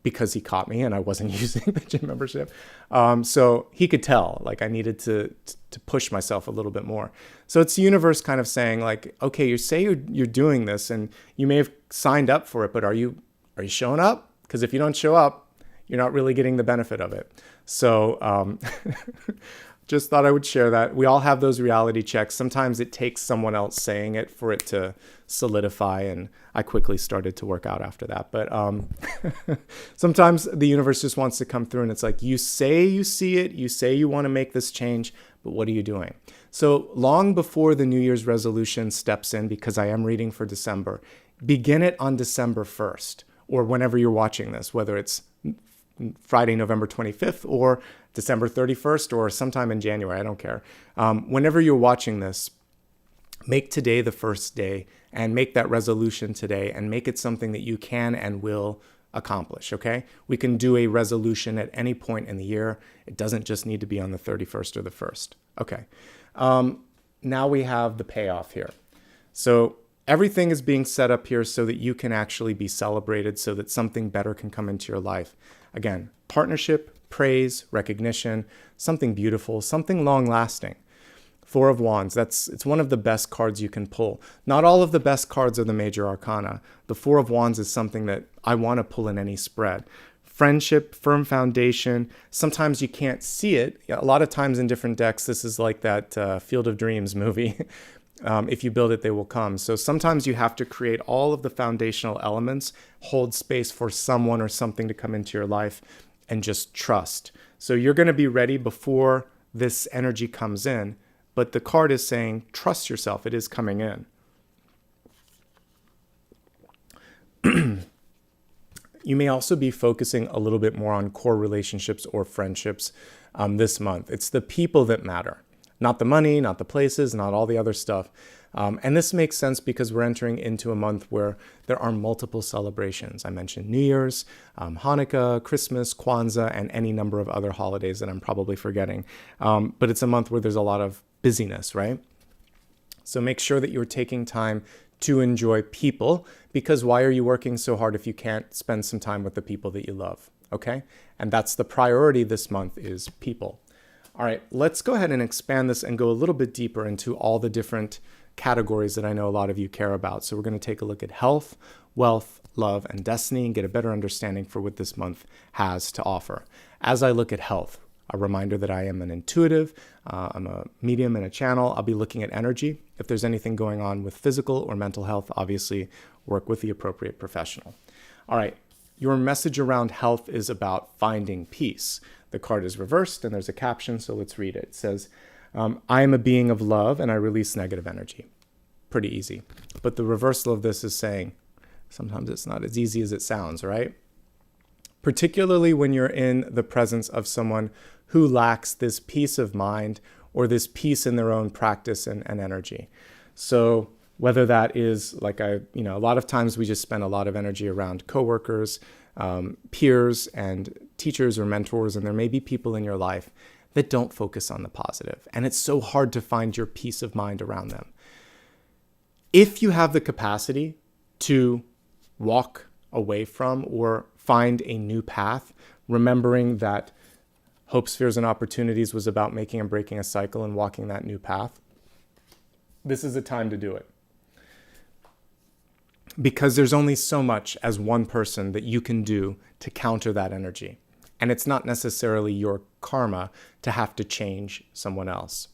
because he caught me and I wasn't using the gym membership. So he could tell, like I needed to push myself a little bit more. So it's the universe kind of saying like, okay, you say you're doing this and you may have signed up for it, but are you showing up? Because if you don't show up, you're not really getting the benefit of it. So just thought I would share that. We all have those reality checks. Sometimes it takes someone else saying it for it to solidify, and I quickly started to work out after that. But sometimes the universe just wants to come through, and it's like, you say you see it, you say you want to make this change, but what are you doing? So long before the New Year's resolution steps in, because I am reading for December, begin it on December 1st, or whenever you're watching this, whether it's Friday, November 25th or December 31st or sometime in January, I don't care. Whenever you're watching this, make today the first day and make that resolution today and make it something that you can and will accomplish, okay? We can do a resolution at any point in the year. It doesn't just need to be on the 31st or the 1st. Okay. Now we have the payoff here. So everything is being set up here so that you can actually be celebrated, so that something better can come into your life. Again, partnership, praise, recognition, something beautiful, something long-lasting. 4 of Wands, it's one of the best cards you can pull. Not all of the best cards are the major arcana. The 4 of Wands is something that I want to pull in any spread. Friendship, firm foundation. Sometimes you can't see it. A lot of times in different decks, this is like that Field of Dreams movie. If you build it, they will come. So sometimes you have to create all of the foundational elements, hold space for someone or something to come into your life, and just trust. So you're going to be ready before this energy comes in, but the card is saying, trust yourself. It is coming in. You may also be focusing a little bit more on core relationships or friendships this month. It's the people that matter. Not the money, not the places, not all the other stuff. And this makes sense because we're entering into a month where there are multiple celebrations. I mentioned New Year's, Hanukkah, Christmas, Kwanzaa, and any number of other holidays that I'm probably forgetting. But it's a month where there's a lot of busyness, right? So make sure that you're taking time to enjoy people, because why are you working so hard if you can't spend some time with the people that you love, okay? And that's the priority this month, is people. All right, let's go ahead and expand this and go a little bit deeper into all the different categories that I know a lot of you care about. So we're going to take a look at health, wealth, love, and destiny and get a better understanding for what this month has to offer. As I look at health, a reminder that I am an intuitive, I'm a medium and a channel. I'll be looking at energy. If there's anything going on with physical or mental health, obviously work with the appropriate professional. All right, your message around health is about finding peace. The card is reversed and there's a caption, so let's read it. It says, I am a being of love and I release negative energy. Pretty easy. But the reversal of this is saying, sometimes it's not as easy as it sounds, right? Particularly when you're in the presence of someone who lacks this peace of mind or this peace in their own practice and energy. So whether that is a lot of times we just spend a lot of energy around coworkers, peers, and teachers or mentors, and there may be people in your life that don't focus on the positive. And it's so hard to find your peace of mind around them. If you have the capacity to walk away from or find a new path, remembering that Hopes, Fears, and Opportunities was about making and breaking a cycle and walking that new path, this is a time to do it. Because there's only so much as one person that you can do to counter that energy. And it's not necessarily your karma to have to change someone else.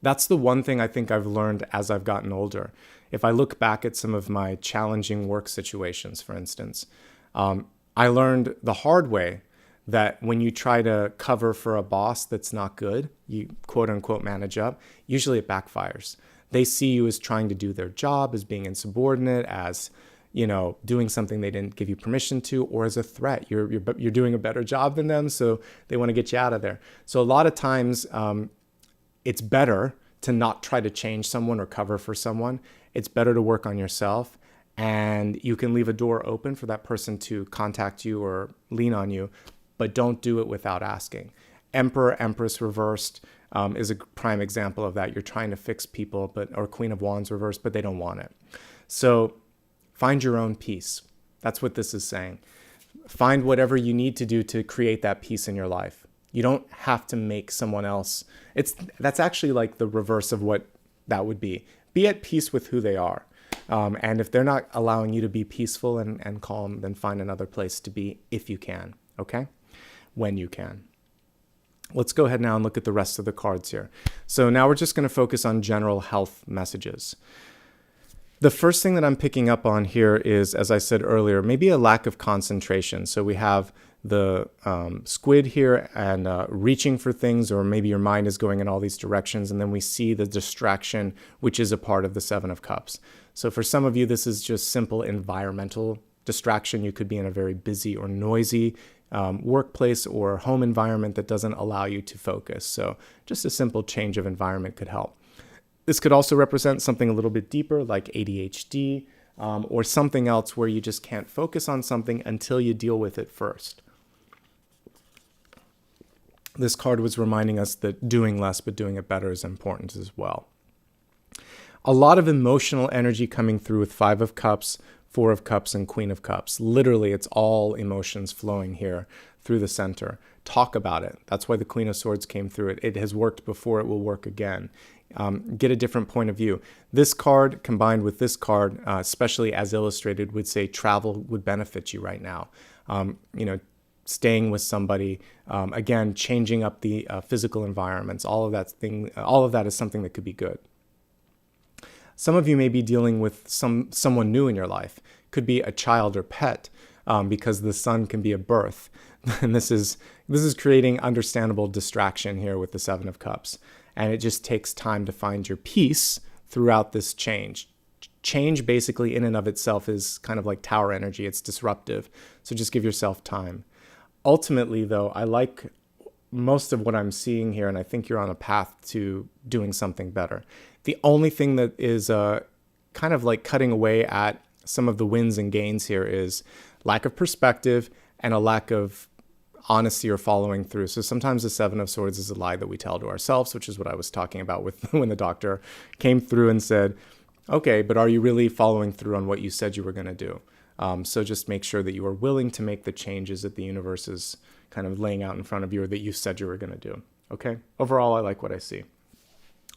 That's the one thing I think I've learned as I've gotten older. If I look back at some of my challenging work situations, for instance, I learned the hard way that when you try to cover for a boss that's not good, you quote unquote manage up, usually it backfires. They see you as trying to do their job, as being insubordinate, as doing something they didn't give you permission to, or as a threat. You're doing a better job than them, so they want to get you out of there. So a lot of times, it's better to not try to change someone or cover for someone. It's better to work on yourself, and you can leave a door open for that person to contact you or lean on you, but don't do it without asking. Emperor, Empress reversed is a prime example of that. You're trying to fix people, or Queen of Wands reversed, but they don't want it. So find your own peace. That's what this is saying. Find whatever you need to do to create that peace in your life. You don't have to make someone else. That's actually like the reverse of what that would be. Be at peace with who they are. And if they're not allowing you to be peaceful and calm, then find another place to be if you can, okay? When you can. Let's go ahead now and look at the rest of the cards here. So now we're just going to focus on general health messages. The first thing that I'm picking up on here is, as I said earlier, maybe a lack of concentration. So we have the squid here and reaching for things, or maybe your mind is going in all these directions, and then we see the distraction, which is a part of the Seven of Cups. So for some of you, this is just simple environmental distraction. You could be in a very busy or noisy workplace or home environment that doesn't allow you to focus. So just a simple change of environment could help. This could also represent something a little bit deeper like ADHD or something else where you just can't focus on something until you deal with it first. This card was reminding us that doing less but doing it better is important as well. A lot of emotional energy coming through with Five of Cups, Four of Cups, and Queen of Cups. Literally, it's all emotions flowing here through the center. Talk about it. That's why the Queen of Swords came through it. It has worked before, it will work again. Get a different point of view. This card combined with this card, especially as illustrated, would say travel would benefit you right now. Staying with somebody, again, changing up the physical environments, all of that is something that could be good. Some of you may be dealing with someone new in your life. Could be a child or pet, because the sun can be a birth. And this is creating understandable distraction here with the Seven of Cups. And it just takes time to find your peace throughout this change. Change basically in and of itself is kind of like tower energy. It's disruptive. So just give yourself time. Ultimately, though, I like most of what I'm seeing here, and I think you're on a path to doing something better. The only thing that is kind of like cutting away at some of the wins and gains here is lack of perspective and a lack of honesty or following through. So sometimes the Seven of Swords is a lie that we tell to ourselves, which is what I was talking about with when the doctor came through and said, okay, but are you really following through on what you said you were going to do? So just make sure that you are willing to make the changes that the universe is kind of laying out in front of you or that you said you were going to do. Okay? Overall, I like what I see.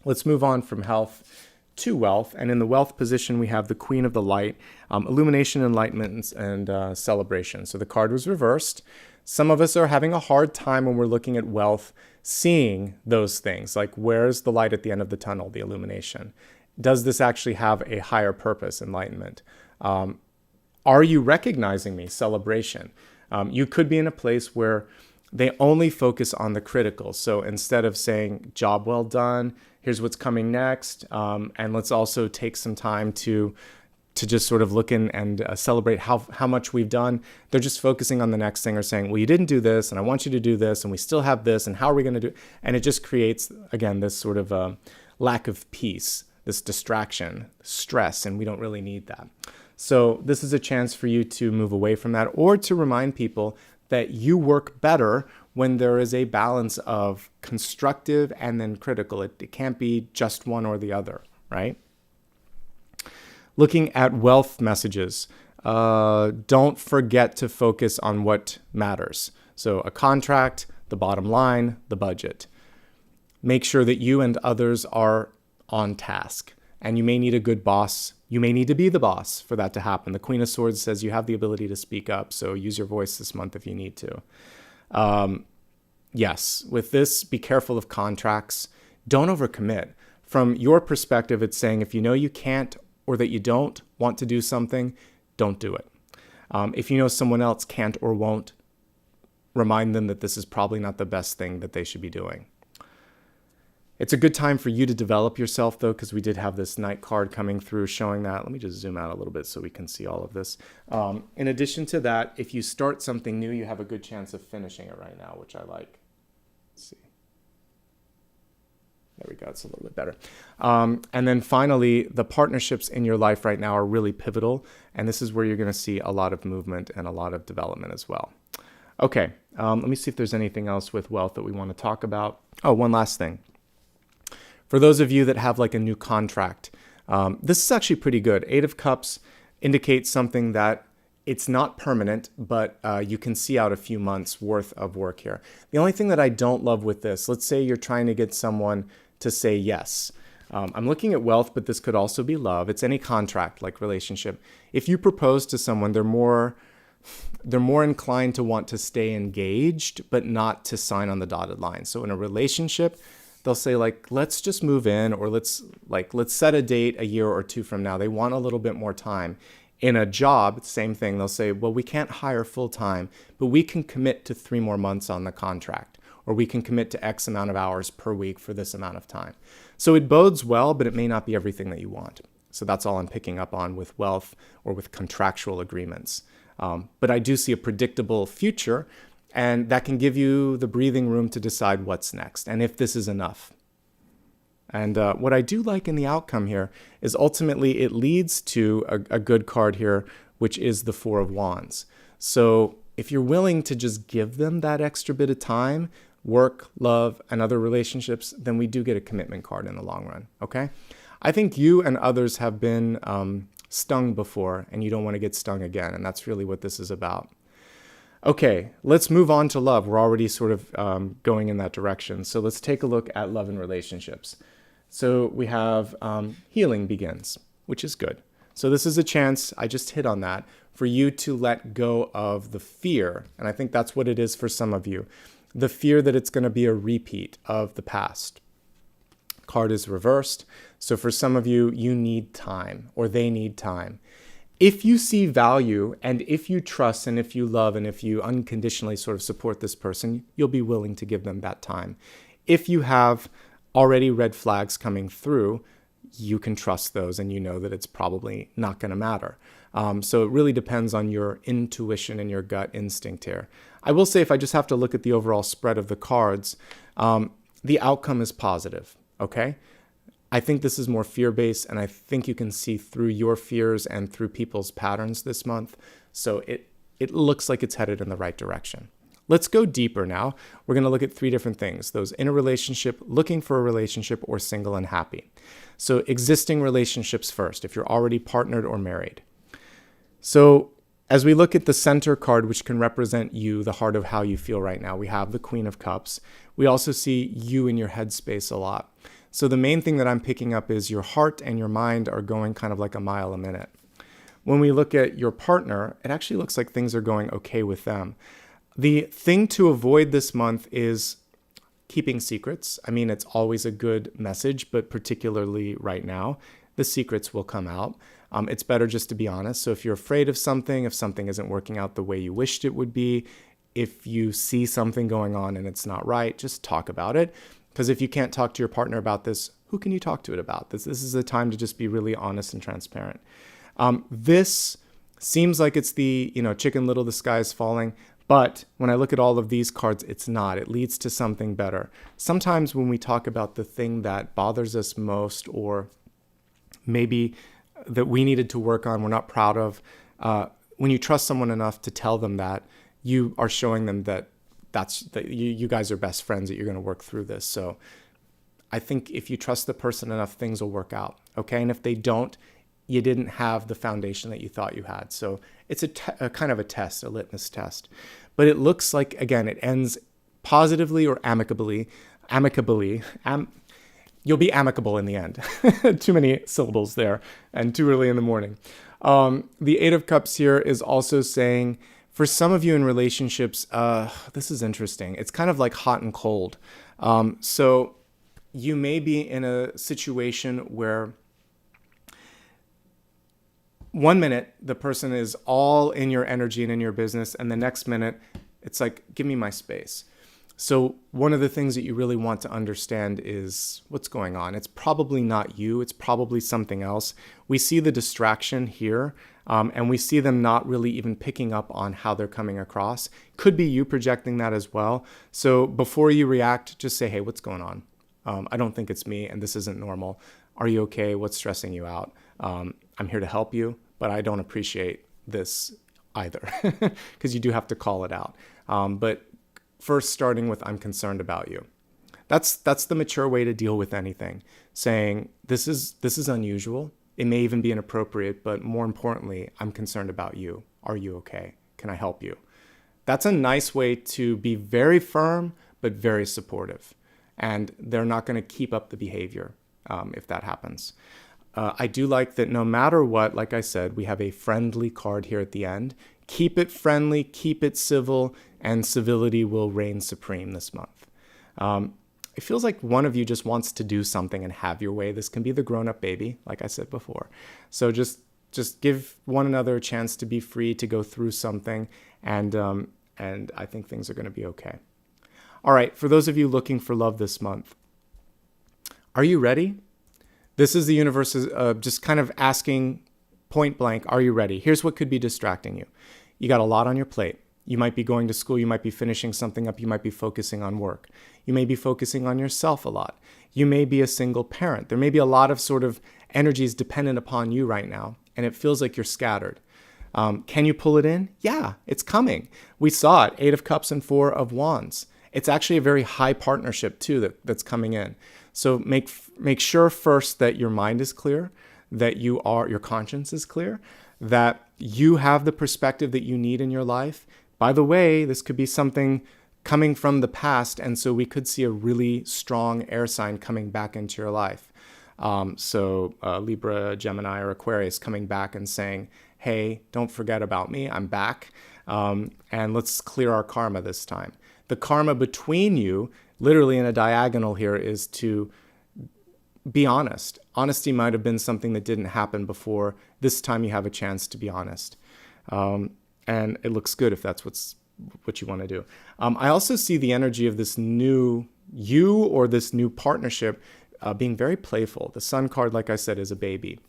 Let's move on from health to wealth. And in the wealth position, we have the Queen of the Light, illumination, enlightenment, and celebration. So the card was reversed. Some of us are having a hard time when we're looking at wealth, seeing those things, like where's the light at the end of the tunnel, the illumination? Does this actually have a higher purpose, enlightenment? Are you recognizing me, celebration? You could be in a place where they only focus on the critical. So instead of saying, job well done, here's what's coming next, and let's also take some time to just sort of look in and celebrate how much we've done, they're just focusing on the next thing, or saying, well, you didn't do this, and I want you to do this, and we still have this, and how are we going to do it? And it just creates, again, this sort of lack of peace, this distraction, stress, and we don't really need that. So this is a chance for you to move away from that, or to remind people that you work better when there is a balance of constructive and then critical. It can't be just one or the other, right? Looking at wealth messages, don't forget to focus on what matters. So a contract, the bottom line, the budget. Make sure that you and others are on task. And you may need a good boss. You may need to be the boss for that to happen. The Queen of Swords says you have the ability to speak up, so use your voice this month if you need to. Yes, with this, be careful of contracts. Don't overcommit. From your perspective, it's saying if you know you can't or that you don't want to do something, don't do it. If you know someone else can't or won't, remind them that this is probably not the best thing that they should be doing. It's a good time for you to develop yourself, though, because we did have this Knight card coming through showing that. Let me just zoom out a little bit so we can see all of this. In addition to that, if you start something new, you have a good chance of finishing it right now, which I like. Let's see. There we go. It's a little bit better. And then finally, the partnerships in your life right now are really pivotal. And this is where you're going to see a lot of movement and a lot of development as well. Okay. Let me see if there's anything else with wealth that we want to talk about. Oh, one last thing. For those of you that have like a new contract, this is actually pretty good. 8 of Cups indicates something that it's not permanent, but you can see out a few months worth of work here. The only thing that I don't love with this, let's say you're trying to get someone to say yes. I'm looking at wealth, but this could also be love. It's any contract, like relationship. If you propose to someone, they're more inclined to want to stay engaged, but not to sign on the dotted line. So in a relationship, they'll say like, let's just move in, or let's set a date a year or two from now. They want a little bit more time. In a job, same thing. They'll say, well, we can't hire full time, but we can commit to 3 more months on the contract, or we can commit to X amount of hours per week for this amount of time. So it bodes well, but it may not be everything that you want. So that's all I'm picking up on with wealth or with contractual agreements. But I do see a predictable future, and that can give you the breathing room to decide what's next and if this is enough. And what I do like in the outcome here is ultimately it leads to a good card here, which is the 4 of Wands. So if you're willing to just give them that extra bit of time, work, love, and other relationships, then we do get a commitment card in the long run, okay? I think you and others have been stung before, and you don't want to get stung again, and that's really what this is about. Okay, let's move on to love. We're already sort of going in that direction. So let's take a look at love and relationships. So we have healing begins, which is good. So this is a chance, I just hit on that, for you to let go of the fear. And I think that's what it is for some of you. The fear that it's going to be a repeat of the past. Card is reversed. So for some of you, you need time, or they need time. If you see value, and if you trust, and if you love, and if you unconditionally sort of support this person, you'll be willing to give them that time. If you have already red flags coming through, you can trust those, and you know that it's probably not going to matter. So it really depends on your intuition and your gut instinct here. I will say, if I just have to look at the overall spread of the cards, the outcome is positive, okay? I think this is more fear-based, and I think you can see through your fears and through people's patterns this month. So it looks like it's headed in the right direction. Let's go deeper now. We're going to look at 3 different things. Those in a relationship, looking for a relationship, or single and happy. So existing relationships first, if you're already partnered or married. So as we look at the center card, which can represent you, the heart of how you feel right now, we have the Queen of Cups. We also see you in your headspace a lot. So the main thing that I'm picking up is your heart and your mind are going kind of like a mile a minute. When we look at your partner, it actually looks like things are going okay with them. The thing to avoid this month is keeping secrets. I mean, it's always a good message, but particularly right now, the secrets will come out. It's better just to be honest. So if you're afraid of something, if something isn't working out the way you wished it would be, if you see something going on and it's not right, just talk about it. Because if you can't talk to your partner about this, who can you talk to it about? This is the time to just be really honest and transparent. This seems like it's the, Chicken Little, the sky is falling. But when I look at all of these cards, it's not. It leads to something better. Sometimes when we talk about the thing that bothers us most, or maybe that we needed to work on, we're not proud of, when you trust someone enough to tell them that, you are showing them that you guys are best friends, that you're going to work through this. So I think if you trust the person enough, things will work out. Okay. And if they don't, you didn't have the foundation that you thought you had. So it's a kind of a test, a litmus test. But it looks like, again, it ends positively or amicably. You'll be amicable in the end. Too many syllables there and too early in the morning. The Eight of Cups here is also saying, for some of you in relationships, this is interesting. It's kind of like hot and cold. So you may be in a situation where 1 minute, the person is all in your energy and in your business, and the next minute, it's like, give me my space. So one of the things that you really want to understand is what's going on. It's probably not you. It's probably something else. We see the distraction here, and we see them not really even picking up on how they're coming across. Could be you projecting that as well. So before you react, just say, hey, what's going on? I don't think it's me, and this isn't normal. Are you okay? What's stressing you out? I'm here to help you, but I don't appreciate this either, because you do have to call it out. But first, starting with, I'm concerned about you. That's the mature way to deal with anything. Saying, this is unusual. It may even be inappropriate, but more importantly, I'm concerned about you. Are you okay? Can I help you? That's a nice way to be very firm, but very supportive. And they're not going to keep up the behavior if that happens. I do like that no matter what, like I said, we have a friendly card here at the end. Keep it friendly, keep it civil, and civility will reign supreme this month. It feels like one of you just wants to do something and have your way. This can be the grown-up baby, like I said before. So just give one another a chance to be free, to go through something, and I think things are going to be okay. All right, for those of you looking for love this month, are you ready? This is the universe just kind of asking point blank, are you ready? Here's what could be distracting you. You got a lot on your plate. You might be going to school. You might be finishing something up. You might be focusing on work. You may be focusing on yourself a lot. You may be a single parent. There may be a lot of sort of energies dependent upon you right now, and it feels like you're scattered. Can you pull it in? Yeah, it's coming. We saw it, 8 of Cups and 4 of Wands. It's actually a very high partnership too that's coming in. So make sure first that your mind is clear, that your conscience is clear, that you have the perspective that you need in your life. By the way, this could be something coming from the past, and so we could see a really strong air sign coming back into your life. So Libra, Gemini, or Aquarius coming back and saying, hey, don't forget about me, I'm back, and let's clear our karma this time. The karma between you, literally in a diagonal here, is to be honest. Honesty might have been something that didn't happen before. This time you have a chance to be honest. And it looks good if that's what you want to do. I also see the energy of this new you or this new partnership being very playful. The Sun card, like I said, is a baby.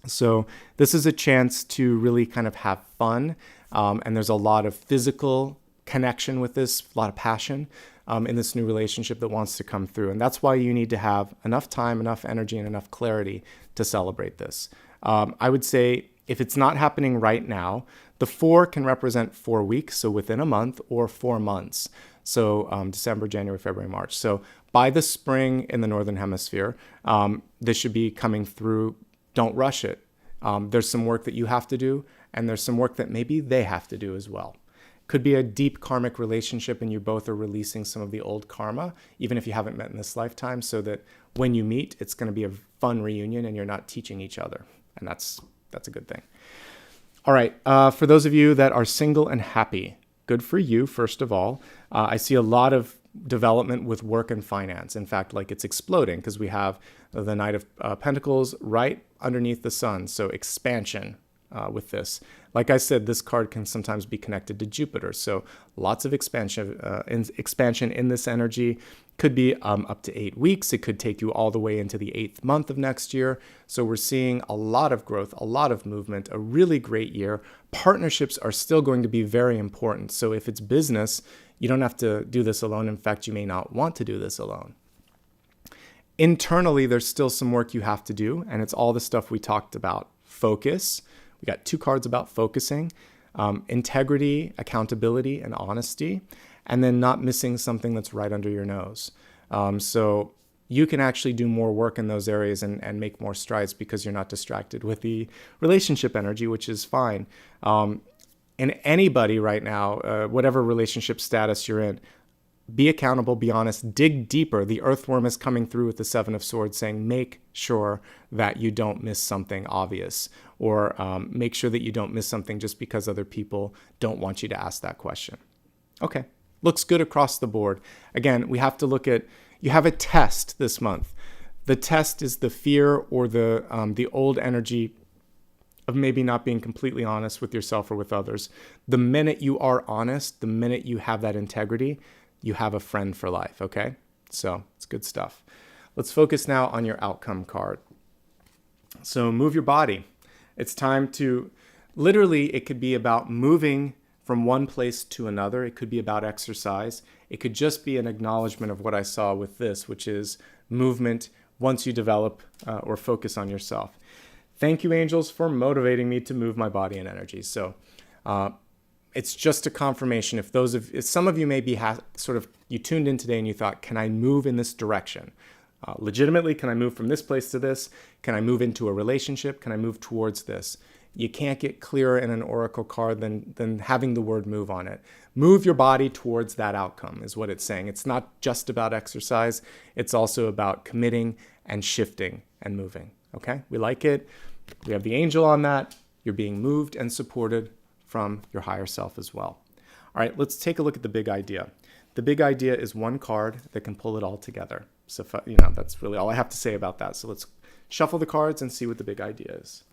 So this is a chance to really kind of have fun. And there's a lot of physical connection with this, a lot of passion in this new relationship that wants to come through. And that's why you need to have enough time, enough energy, and enough clarity to celebrate this. I would say if it's not happening right now, the 4 can represent 4 weeks, so within a month, or 4 months. So December, January, February, March. So by the spring in the Northern Hemisphere, this should be coming through. Don't rush it. There's some work that you have to do, and there's some work that maybe they have to do as well. Could be a deep karmic relationship and you both are releasing some of the old karma, even if you haven't met in this lifetime, so that when you meet, it's going to be a fun reunion and you're not teaching each other. And that's a good thing. All right. For those of you that are single and happy, good for you, first of all. I see a lot of development with work and finance. In fact, like it's exploding because we have the Knight of Pentacles right underneath the sun. So expansion with this. Like I said, this card can sometimes be connected to Jupiter. So lots of expansion in this energy. Could be up to 8 weeks. It could take you all the way into the 8th month of next year. So we're seeing a lot of growth, a lot of movement, a really great year. Partnerships are still going to be very important. So if it's business, you don't have to do this alone. In fact, you may not want to do this alone. Internally, there's still some work you have to do, and it's all the stuff we talked about. Focus. We got 2 cards about focusing. Integrity, accountability, and honesty. And then not missing something that's right under your nose. So you can actually do more work in those areas and make more strides because you're not distracted with the relationship energy, which is fine. And anybody right now, whatever relationship status you're in, be accountable, be honest, dig deeper. The Earthworm is coming through with the 7 of Swords saying, make sure that you don't miss something obvious, or make sure that you don't miss something just because other people don't want you to ask that question. Okay. Looks good across the board. Again, we have to look at, you have a test this month. The test is the fear or the old energy of maybe not being completely honest with yourself or with others. The minute you are honest, the minute you have that integrity, you have a friend for life, okay? So it's good stuff. Let's focus now on your outcome card. So move your body. It's time to, literally, it could be about moving from one place to another. It could be about exercise. It could just be an acknowledgement of what I saw with this, which is movement once you develop or focus on yourself. Thank you, angels, for motivating me to move my body and energy. So it's just a confirmation. If some of you may be you tuned in today and you thought, can I move in this direction? Legitimately, can I move from this place to this? Can I move into a relationship? Can I move towards this? You can't get clearer in an oracle card than having the word move on it. Move your body towards that outcome is what it's saying. It's not just about exercise. It's also about committing and shifting and moving. Okay? We like it. We have the angel on that. You're being moved and supported from your higher self as well. All right, let's take a look at the big idea. The big idea is one card that can pull it all together. So, that's really all I have to say about that. So let's shuffle the cards and see what the big idea is.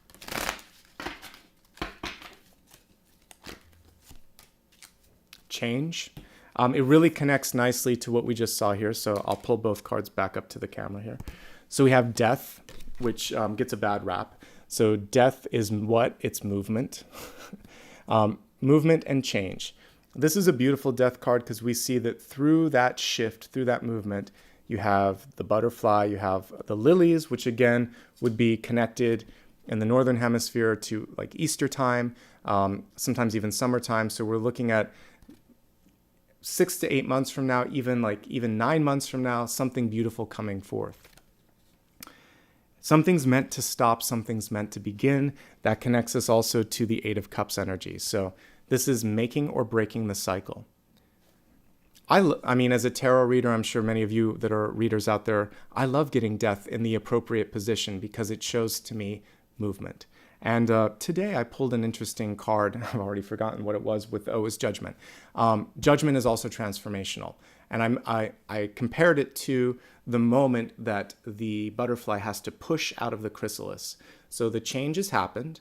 Change. It really connects nicely to what we just saw here. So I'll pull both cards back up to the camera here. So we have death, which gets a bad rap. So death is what? It's movement. Movement and change. This is a beautiful death card because we see that through that shift, through that movement, you have the butterfly, you have the lilies, which again would be connected in the northern hemisphere to like Easter time, sometimes even summertime. So we're looking at 6 to 8 months from now, even 9 months from now, something beautiful coming forth. Something's meant to stop, something's meant to begin. That connects us also to the 8 of Cups energy. So this is making or breaking the cycle. I mean, as a tarot reader, I'm sure many of you that are readers out there, I love getting death in the appropriate position because it shows to me movement. And today I pulled an interesting card. I've already forgotten what it was it was Judgment. Judgment is also transformational. And I compared it to the moment that the butterfly has to push out of the chrysalis. So the change has happened.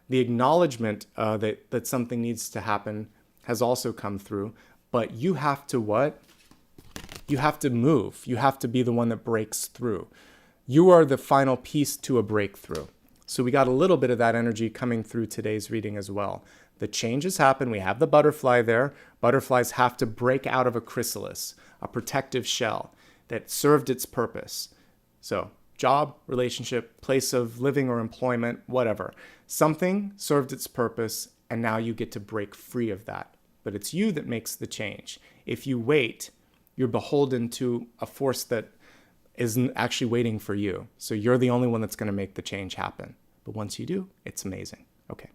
The acknowledgement that something needs to happen has also come through. But you have to what? You have to move. You have to be the one that breaks through. You are the final piece to a breakthrough. So we got a little bit of that energy coming through today's reading as well. The changes happen. We have the butterfly there. Butterflies have to break out of a chrysalis, a protective shell that served its purpose. So job, relationship, place of living or employment, whatever. Something served its purpose, and now you get to break free of that. But it's you that makes the change. If you wait, you're beholden to a force that isn't actually waiting for you. So you're the only one that's going to make the change happen. But once you do, it's amazing. Okay.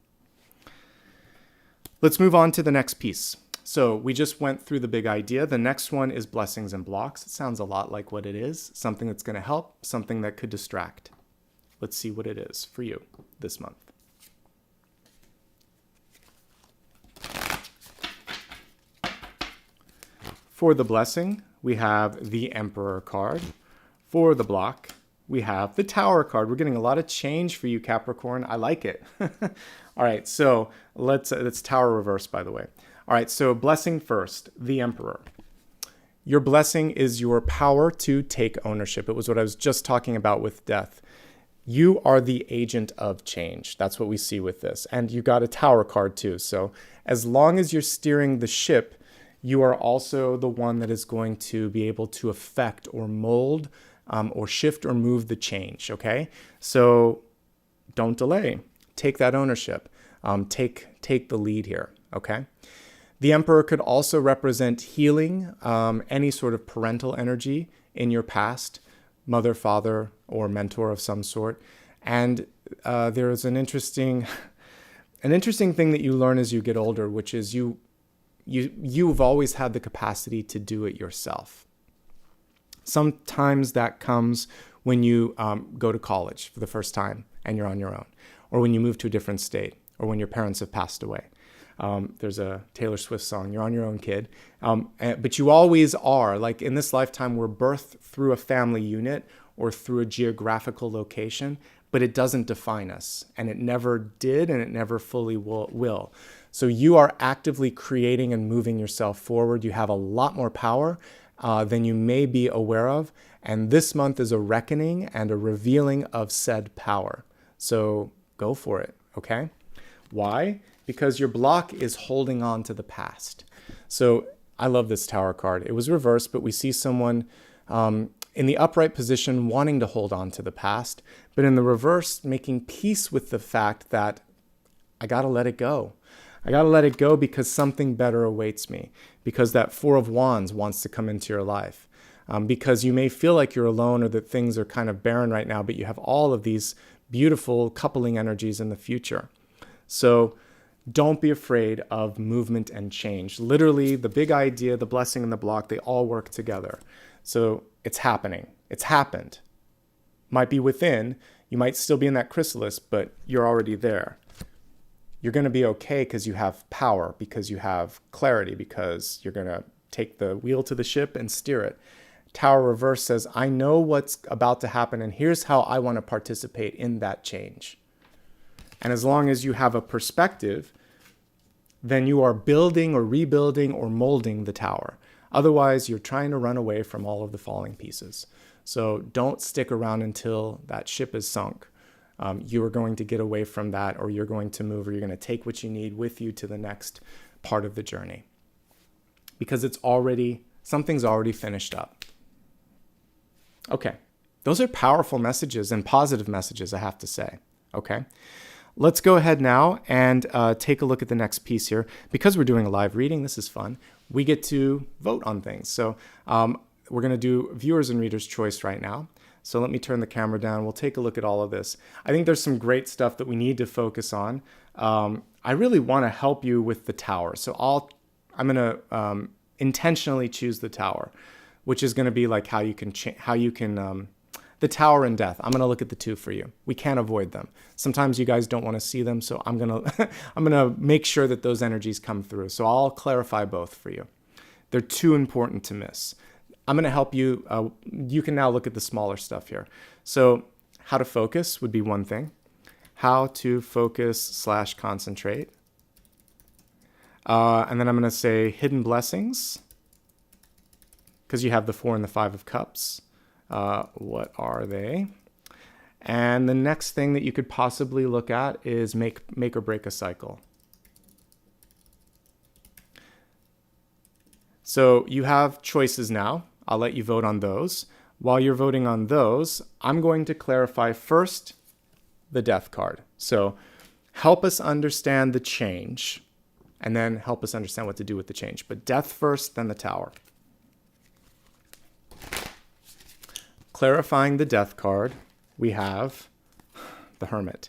Let's move on to the next piece. So we just went through the big idea. The next one is blessings and blocks. It sounds a lot like what it is. Something that's going to help, something that could distract. Let's see what it is for you this month. For the blessing, we have the Emperor card. For the block, we have the Tower card. We're getting a lot of change for you, Capricorn. I like it. All right, so that's Tower reverse, by the way. All right, so blessing first, the Emperor. Your blessing is your power to take ownership. It was what I was just talking about with death. You are the agent of change. That's what we see with this. And you got a Tower card too. So as long as you're steering the ship, you are also the one that is going to be able to affect or mold or shift or move the change, okay? So don't delay. Take that ownership. Take the lead here, okay? The Emperor could also represent healing, any sort of parental energy in your past, mother, father, or mentor of some sort. And there is an interesting thing that you learn as you get older, which is you've always had the capacity to do it yourself. Sometimes that comes when you go to college for the first time and you're on your own, or when you move to a different state, or when your parents have passed away. There's a Taylor Swift song, "You're on your own, kid." But you always are. Like in this lifetime, we're birthed through a family unit or through a geographical location, but it doesn't define us. And it never did, and it never fully will. So you are actively creating and moving yourself forward. You have a lot more power than you may be aware of. And this month is a reckoning and a revealing of said power. So go for it, okay? Why? Because your block is holding on to the past. So I love this Tower card. It was reversed, but we see someone in the upright position wanting to hold on to the past, but in the reverse, making peace with the fact that I got to let it go. I got to let it go because something better awaits me, because that Four of Wands wants to come into your life, because you may feel like you're alone or that things are kind of barren right now, but you have all of these beautiful coupling energies in the future. So don't be afraid of movement and change. Literally, the big idea, the blessing and the block, they all work together. So it's happening. It's happened. Might be within. You might still be in that chrysalis, but you're already there. You're going to be okay because you have power, because you have clarity, because you're going to take the wheel to the ship and steer it. Tower reverse says, I know what's about to happen, and here's how I want to participate in that change. And as long as you have a perspective, then you are building or rebuilding or molding the tower. Otherwise, you're trying to run away from all of the falling pieces. So don't stick around until that ship is sunk. You are going to get away from that, or you're going to move, or you're going to take what you need with you to the next part of the journey. Because something's already finished up. Okay, those are powerful messages and positive messages, I have to say. Okay, let's go ahead now and take a look at the next piece here. Because we're doing a live reading, this is fun. We get to vote on things. So we're going to do viewers and readers' choice right now. So let me turn the camera down. We'll take a look at all of this. I think there's some great stuff that we need to focus on. I really want to help you with the tower. So I'm going to intentionally choose the tower, which is going to be like how you can the tower and death. I'm going to look at the two for you. We can't avoid them. Sometimes you guys don't want to see them, so I'm going to make sure that those energies come through. So I'll clarify both for you. They're too important to miss. I'm going to help you. You can now look at the smaller stuff here. So how to focus would be one thing. How to focus / concentrate. And then I'm going to say hidden blessings, because you have the 4 and the 5 of cups. What are they? And the next thing that you could possibly look at is make or break a cycle. So you have choices now. I'll let you vote on those. While you're voting on those, I'm going to clarify first the death card. So help us understand the change, and then help us understand what to do with the change. But death first, then the tower. Clarifying the death card, we have the Hermit.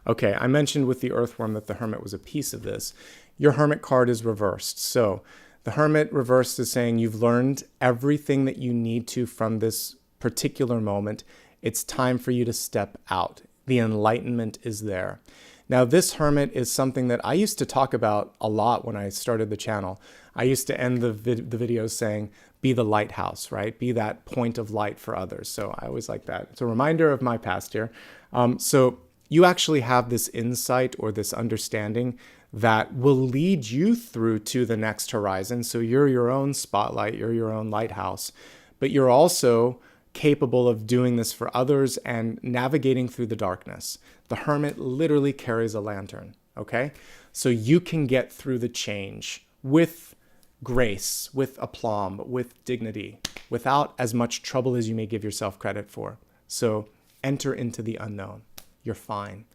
Okay, I mentioned with the Earthworm that the Hermit was a piece of this. your Hermit card is reversed. So the Hermit reversed is saying you've learned everything that you need to from this particular moment. It's time for you to step out. The enlightenment is there. Now, this Hermit is something that I used to talk about a lot when I started the channel. I used to end the videos saying, be the lighthouse, right? Be that point of light for others. So I always like that. It's a reminder of my past here. So you actually have this insight or this understanding that will lead you through to the next horizon. So you're your own spotlight, you're your own lighthouse, but you're also capable of doing this for others and navigating through the darkness. The Hermit literally carries a lantern, okay? So you can get through the change with grace, with aplomb, with dignity, without as much trouble as you may give yourself credit for. So enter into the unknown. You're fine.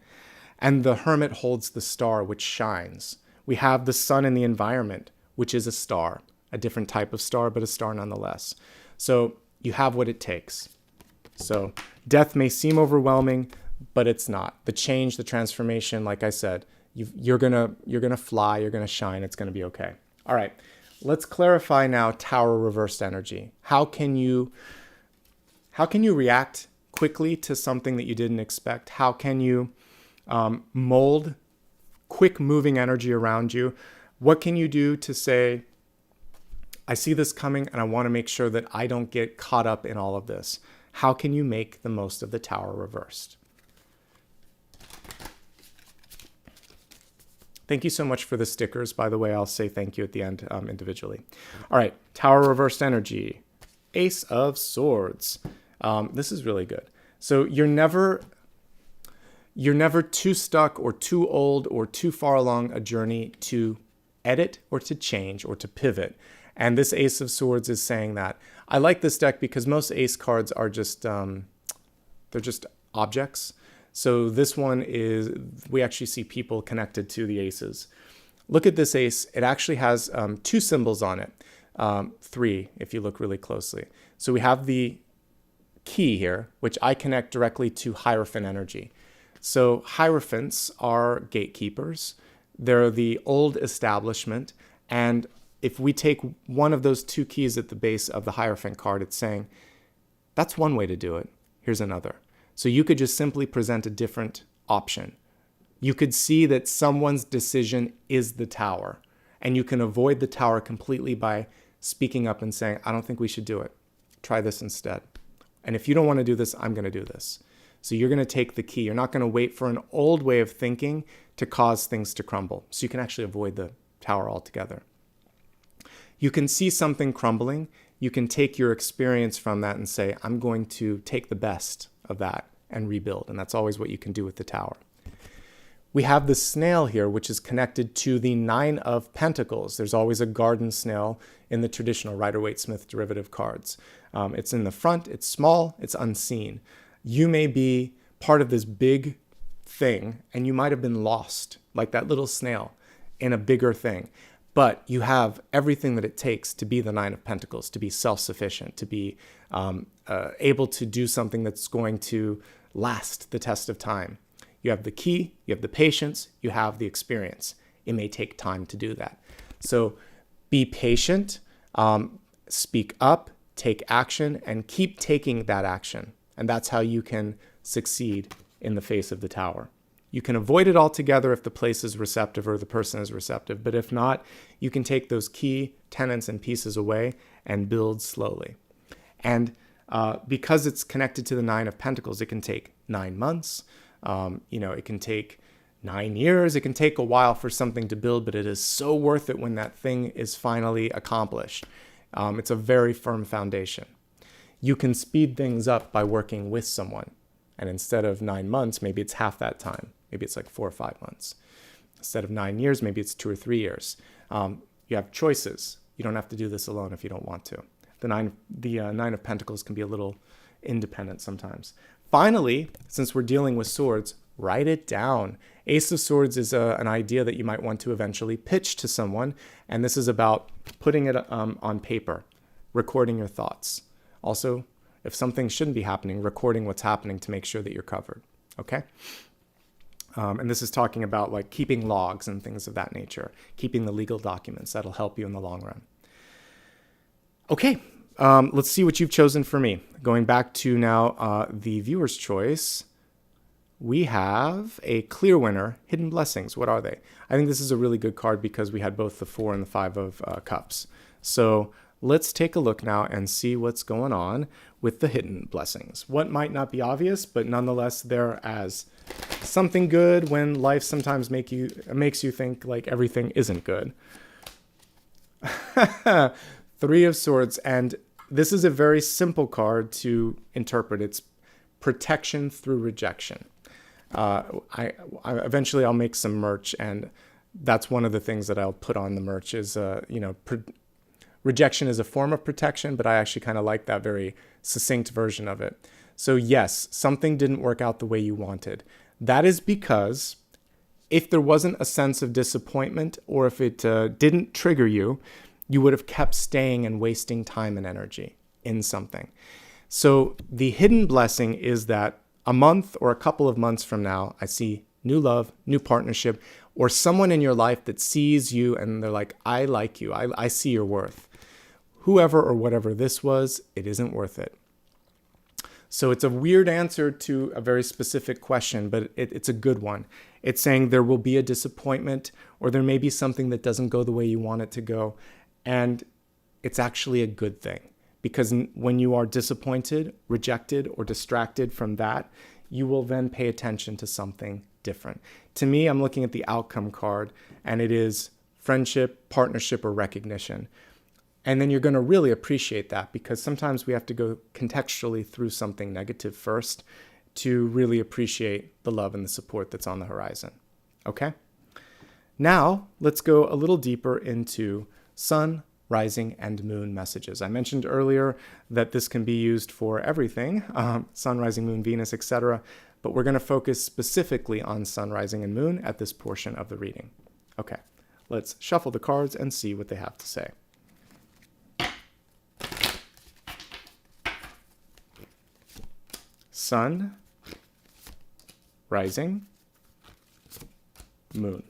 And the Hermit holds the star, which shines. We have the sun in the environment, which is a star, a different type of star, but a star nonetheless. So you have what it takes. So death may seem overwhelming, but it's not. The change, the transformation, like I said, you're gonna fly, you're gonna shine, it's gonna be okay. All right, let's clarify now Tower reversed energy. How can you react quickly to something that you didn't expect? How can you mold quick moving energy around you? What can you do to say, I see this coming and I want to make sure that I don't get caught up in all of this? How can you make the most of the Tower reversed? Thank you so much for the stickers. By the way, I'll say thank you at the end individually. All right, Tower reversed energy. Ace of Swords. This is really good. So you're never too stuck or too old or too far along a journey to edit or to change or to pivot. And this Ace of Swords is saying that. I like this deck because most Ace cards are just, they're just objects. So this one is, we actually see people connected to the aces. Look at this ace. It actually has two symbols on it. Three, if you look really closely. So we have the key here, which I connect directly to Hierophant energy. So Hierophants are gatekeepers. They're the old establishment. And if we take one of those two keys at the base of the Hierophant card, it's saying, that's one way to do it. Here's another. So you could just simply present a different option. You could see that someone's decision is the Tower, and you can avoid the Tower completely by speaking up and saying, I don't think we should do it. Try this instead. And if you don't want to do this, I'm going to do this. So you're going to take the key. You're not going to wait for an old way of thinking to cause things to crumble. So you can actually avoid the Tower altogether. You can see something crumbling. You can take your experience from that and say, I'm going to take the best of that and rebuild. And that's always what you can do with the Tower. We have the snail here, which is connected to the Nine of Pentacles. There's always a garden snail in the traditional Rider-Waite-Smith derivative cards. It's in the front, it's small, it's unseen. You may be part of this big thing and you might have been lost, like that little snail, in a bigger thing. But you have everything that it takes to be the Nine of Pentacles, to be self-sufficient, to be able to do something that's going to last the test of time. You have the key, you have the patience, you have the experience. It may take time to do that. So be patient, speak up, take action, and keep taking that action. And that's how you can succeed in the face of the Tower. You can avoid it altogether if the place is receptive or the person is receptive. But if not, you can take those key tenets and pieces away and build slowly. And because it's connected to the Nine of Pentacles, it can take 9 months. It can take 9 years. It can take a while for something to build, but it is so worth it when that thing is finally accomplished. It's a very firm foundation. You can speed things up by working with someone. And instead of 9 months, maybe it's half that time. Maybe it's like 4 or 5 months. Instead of 9 years, maybe it's 2 or 3 years. You have choices. You don't have to do this alone if you don't want to. The Nine of Pentacles can be a little independent sometimes. Finally, since we're dealing with swords, write it down. Ace of Swords is an idea that you might want to eventually pitch to someone. And this is about putting it on paper, recording your thoughts. Also, if something shouldn't be happening, recording what's happening to make sure that you're covered. Okay? And this is talking about like keeping logs and things of that nature, keeping the legal documents. That'll help you in the long run. Okay, let's see what you've chosen for me. Going back to now the viewer's choice, we have a clear winner, Hidden Blessings. What are they? I think this is a really good card because we had both the 4 and the 5 of Cups. So let's take a look now and see what's going on with the Hidden Blessings. What might not be obvious, but nonetheless there as something good when life sometimes makes you think like everything isn't good. 3 of Swords, and this is a very simple card to interpret. It's protection through rejection. Eventually I'll make some merch, and that's one of the things that I'll put on the merch is, rejection is a form of protection, but I actually kind of like that very succinct version of it. So yes, something didn't work out the way you wanted. That is because if there wasn't a sense of disappointment, or if it didn't trigger you, you would have kept staying and wasting time and energy in something. So the hidden blessing is that a month or a couple of months from now, I see new love, new partnership, or someone in your life that sees you and they're like, I like you, I see your worth. Whoever or whatever this was, it isn't worth it. So it's a weird answer to a very specific question, but it's a good one. It's saying there will be a disappointment, or there may be something that doesn't go the way you want it to go. And it's actually a good thing. Because when you are disappointed, rejected, or distracted from that, you will then pay attention to something different. To me, I'm looking at the outcome card, and it is friendship, partnership, or recognition. And then you're going to really appreciate that, because sometimes we have to go contextually through something negative first to really appreciate the love and the support that's on the horizon. Okay? Now, let's go a little deeper into Sun, Rising, and Moon messages. I mentioned earlier that this can be used for everything, Sun, Rising, Moon, Venus, etc. But we're going to focus specifically on Sun, Rising, and Moon at this portion of the reading. Okay, let's shuffle the cards and see what they have to say. Sun, Rising, Moon.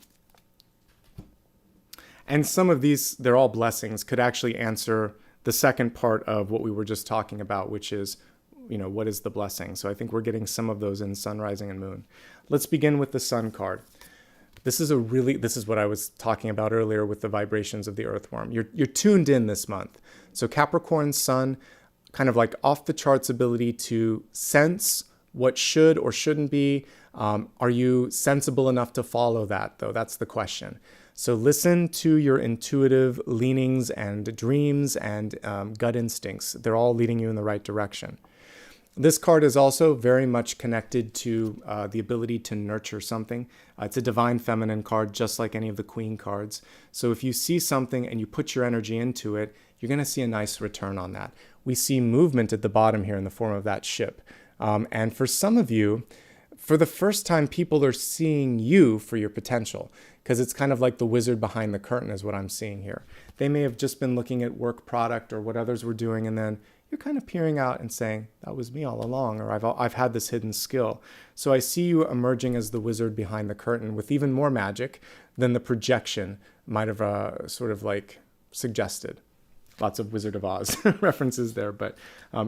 And some of these, they're all blessings, could actually answer the second part of what we were just talking about, which is, what is the blessing? So I think we're getting some of those in Sun, Rising, and Moon. Let's begin with the Sun card. This is what I was talking about earlier with the vibrations of the Earthworm. You're tuned in this month. So Capricorn Sun, kind of like off the charts ability to sense what should or shouldn't be. Are you sensible enough to follow that, though? That's the question. So listen to your intuitive leanings and dreams and gut instincts. They're all leading you in the right direction. This card is also very much connected to the ability to nurture something. It's a divine feminine card, just like any of the queen cards. So if you see something and you put your energy into it, you're going to see a nice return on that. We see movement at the bottom here in the form of that ship. And for some of you, for the first time, people are seeing you for your potential, because it's kind of like the wizard behind the curtain is what I'm seeing here. They may have just been looking at work product or what others were doing, and then you're kind of peering out and saying, that was me all along, or I've had this hidden skill. So I see you emerging as the wizard behind the curtain with even more magic than the projection might have sort of like suggested. Lots of Wizard of Oz references there, but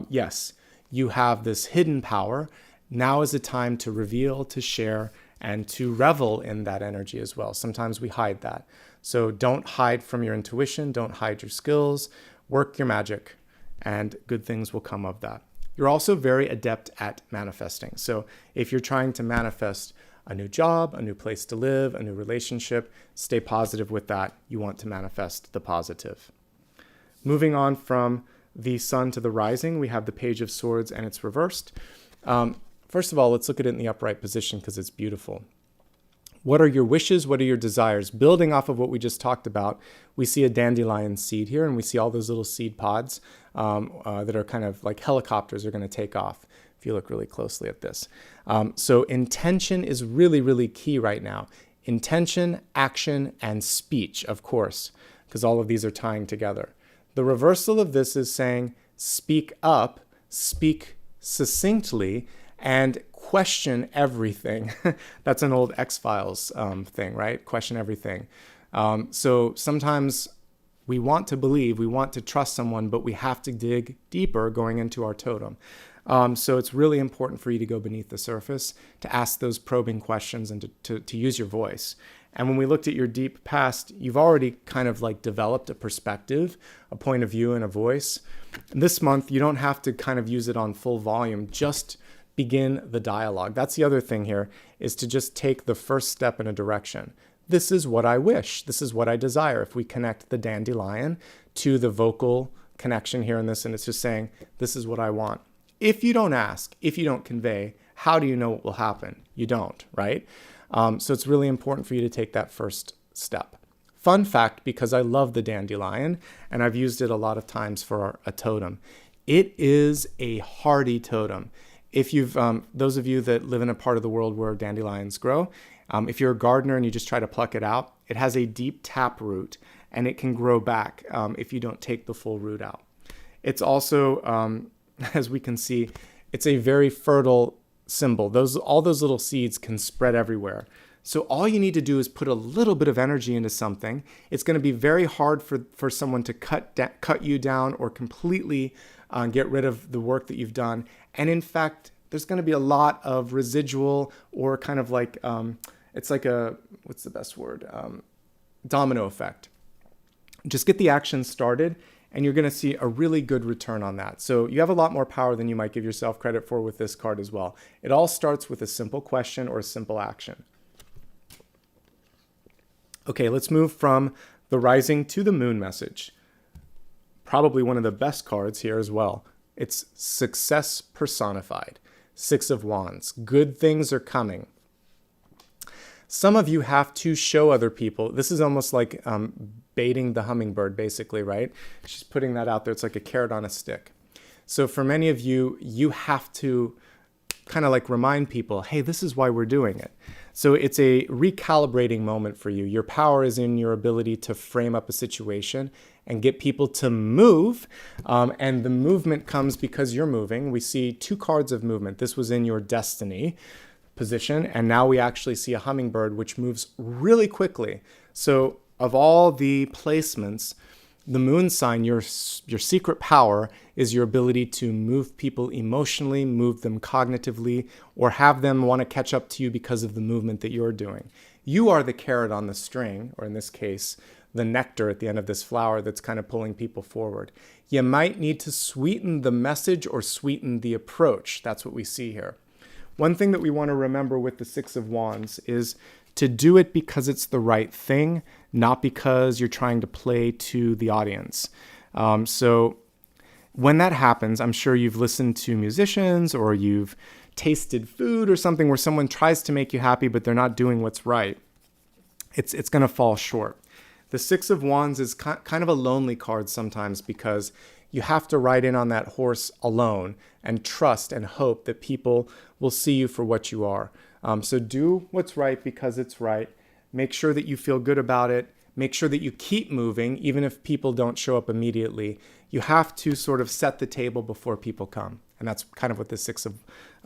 yes, you have this hidden power. Now is the time to reveal, to share, and to revel in that energy as well. Sometimes we hide that. So don't hide from your intuition. Don't hide your skills. Work your magic, and good things will come of that. You're also very adept at manifesting. So if you're trying to manifest a new job, a new place to live, a new relationship, stay positive with that. You want to manifest the positive. Moving on from the Sun to the Rising, we have the Page of Swords, and it's reversed. First of all, let's look at it in the upright position because it's beautiful. What are your wishes? What are your desires? Building off of what we just talked about, we see a dandelion seed here, and we see all those little seed pods that are kind of like helicopters are going to take off if you look really closely at this. So intention is really, really key right now. Intention, action, and speech, of course, because all of these are tying together. The reversal of this is saying speak up, speak succinctly, and question everything. That's an old X-Files thing, right? Question everything. So sometimes we want to believe, we want to trust someone, but we have to dig deeper going into our totem. So it's really important for you to go beneath the surface, to ask those probing questions and to use your voice. And when we looked at your deep past, you've already kind of like developed a perspective, a point of view, and a voice. This month, you don't have to kind of use it on full volume, just begin the dialogue. That's the other thing here, is to just take the first step in a direction. This is what I wish. This is what I desire. If we connect the dandelion to the vocal connection here in this, and it's just saying, this is what I want. If you don't ask, if you don't convey, how do you know what will happen? You don't, right? So it's really important for you to take that first step. Fun fact, because I love the dandelion, and I've used it a lot of times for a totem, it is a hardy totem. If you've, those of you that live in a part of the world where dandelions grow, if you're a gardener and you just try to pluck it out, it has a deep tap root, and it can grow back if you don't take the full root out. It's also, as we can see, it's a very fertile symbol. All those little seeds can spread everywhere. So all you need to do is put a little bit of energy into something. It's going to be very hard for someone to cut you down or completely get rid of the work that you've done. And in fact, there's going to be a lot of residual or kind of like, it's like a, what's the best word? Domino effect. Just get the action started, and you're going to see a really good return on that. So you have a lot more power than you might give yourself credit for with this card as well. It all starts with a simple question or a simple action. Okay, let's move from the rising to the moon message. Probably one of the best cards here as well. It's success personified. 6 of Wands. Good things are coming. Some of you have to show other people. This is almost like baiting the hummingbird, basically, right? She's putting that out there. It's like a carrot on a stick. So for many of you, you have to kind of like remind people, hey, this is why we're doing it. So it's a recalibrating moment for you. Your power is in your ability to frame up a situation and get people to move. And the movement comes because you're moving. We see 2 cards of movement. This was in your destiny position, and now we actually see a hummingbird which moves really quickly. So of all the placements, the moon sign, your secret power is your ability to move people emotionally, move them cognitively, or have them want to catch up to you because of the movement that you're doing. You are the carrot on the string, or in this case, the nectar at the end of this flower that's kind of pulling people forward. You might need to sweeten the message or sweeten the approach. That's what we see here. One thing that we want to remember with the 6 of Wands is to do it because it's the right thing, not because you're trying to play to the audience. So when that happens, I'm sure you've listened to musicians or you've tasted food or something where someone tries to make you happy, but they're not doing what's right. It's going to fall short. The 6 of Wands is kind of a lonely card sometimes because you have to ride in on that horse alone and trust and hope that people will see you for what you are. So do what's right because it's right. Make sure that you feel good about it. Make sure that you keep moving, even if people don't show up immediately. You have to sort of set the table before people come. And that's kind of what the 6 of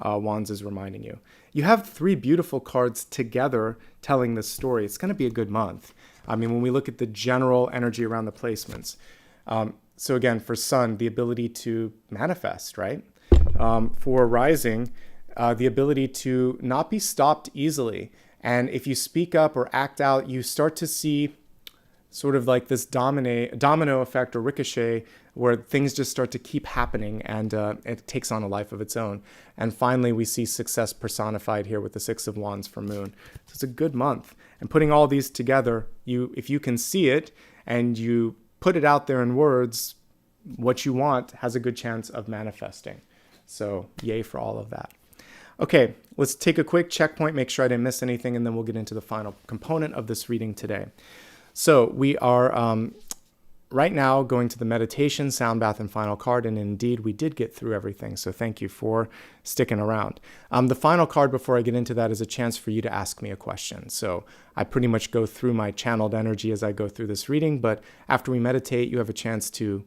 Wands is reminding you. You have 3 beautiful cards together telling this story. It's going to be a good month. I mean, when we look at the general energy around the placements. So again, for Sun, the ability to manifest, right? For Rising, the ability to not be stopped easily. And if you speak up or act out, you start to see sort of like this domino effect or ricochet where things just start to keep happening and it takes on a life of its own. And finally, we see success personified here with the 6 of Wands for Moon. So it's a good month. And putting all these together, if you can see it and you put it out there in words, what you want has a good chance of manifesting. So yay for all of that. Okay, let's take a quick checkpoint, make sure I didn't miss anything, and then we'll get into the final component of this reading today. So we are right now going to the meditation, sound bath, and final card, and indeed we did get through everything, so thank you for sticking around. The final card before I get into that is a chance for you to ask me a question. So I pretty much go through my channeled energy as I go through this reading, but after we meditate, you have a chance to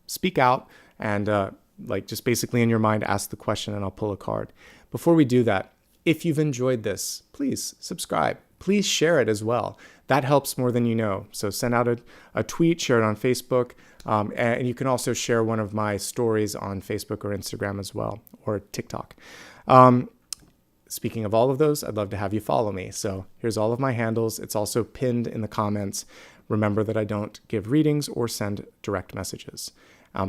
speak out and like just basically in your mind, ask the question and I'll pull a card. Before we do that, if you've enjoyed this, please subscribe. Please share it as well. That helps more than you know. So send out a tweet, share it on Facebook, and you can also share one of my stories on Facebook or Instagram as well, or TikTok. Speaking of all of those, I'd love to have you follow me. So here's all of my handles. It's also pinned in the comments. Remember that I don't give readings or send direct messages.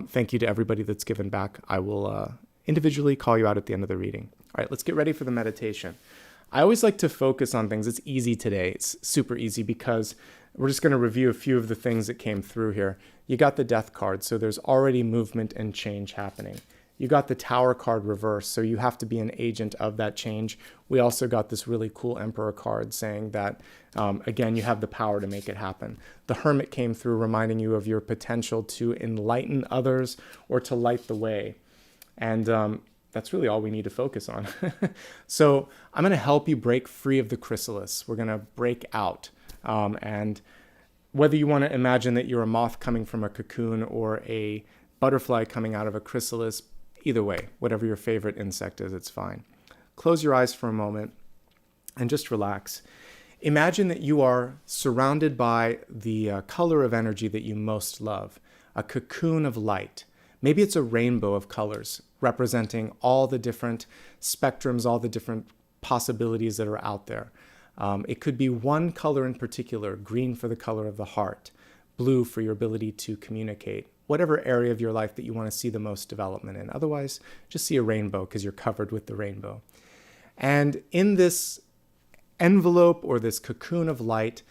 Thank you to everybody that's given back. I will individually call you out at the end of the reading. All right, let's get ready for the meditation. I always like to focus on things. It's easy today. It's super easy because we're just going to review a few of the things that came through here. You got the Death card, so there's already movement and change happening. You got the Tower card reversed, so you have to be an agent of that change. We also got this really cool Emperor card saying that, again, you have the power to make it happen. The Hermit came through reminding you of your potential to enlighten others or to light the way. And that's really all we need to focus on. So I'm going to help you break free of the chrysalis. We're going to break out. And whether you want to imagine that you're a moth coming from a cocoon or a butterfly coming out of a chrysalis, either way, whatever your favorite insect is, it's fine. Close your eyes for a moment and just relax. Imagine that you are surrounded by the color of energy that you most love, a cocoon of light. Maybe it's a rainbow of colors representing all the different spectrums, all the different possibilities that are out there. It could be one color in particular, green for the color of the heart, blue for your ability to communicate, whatever area of your life that you want to see the most development in. Otherwise, just see a rainbow because you're covered with the rainbow. And in this envelope or this cocoon of light,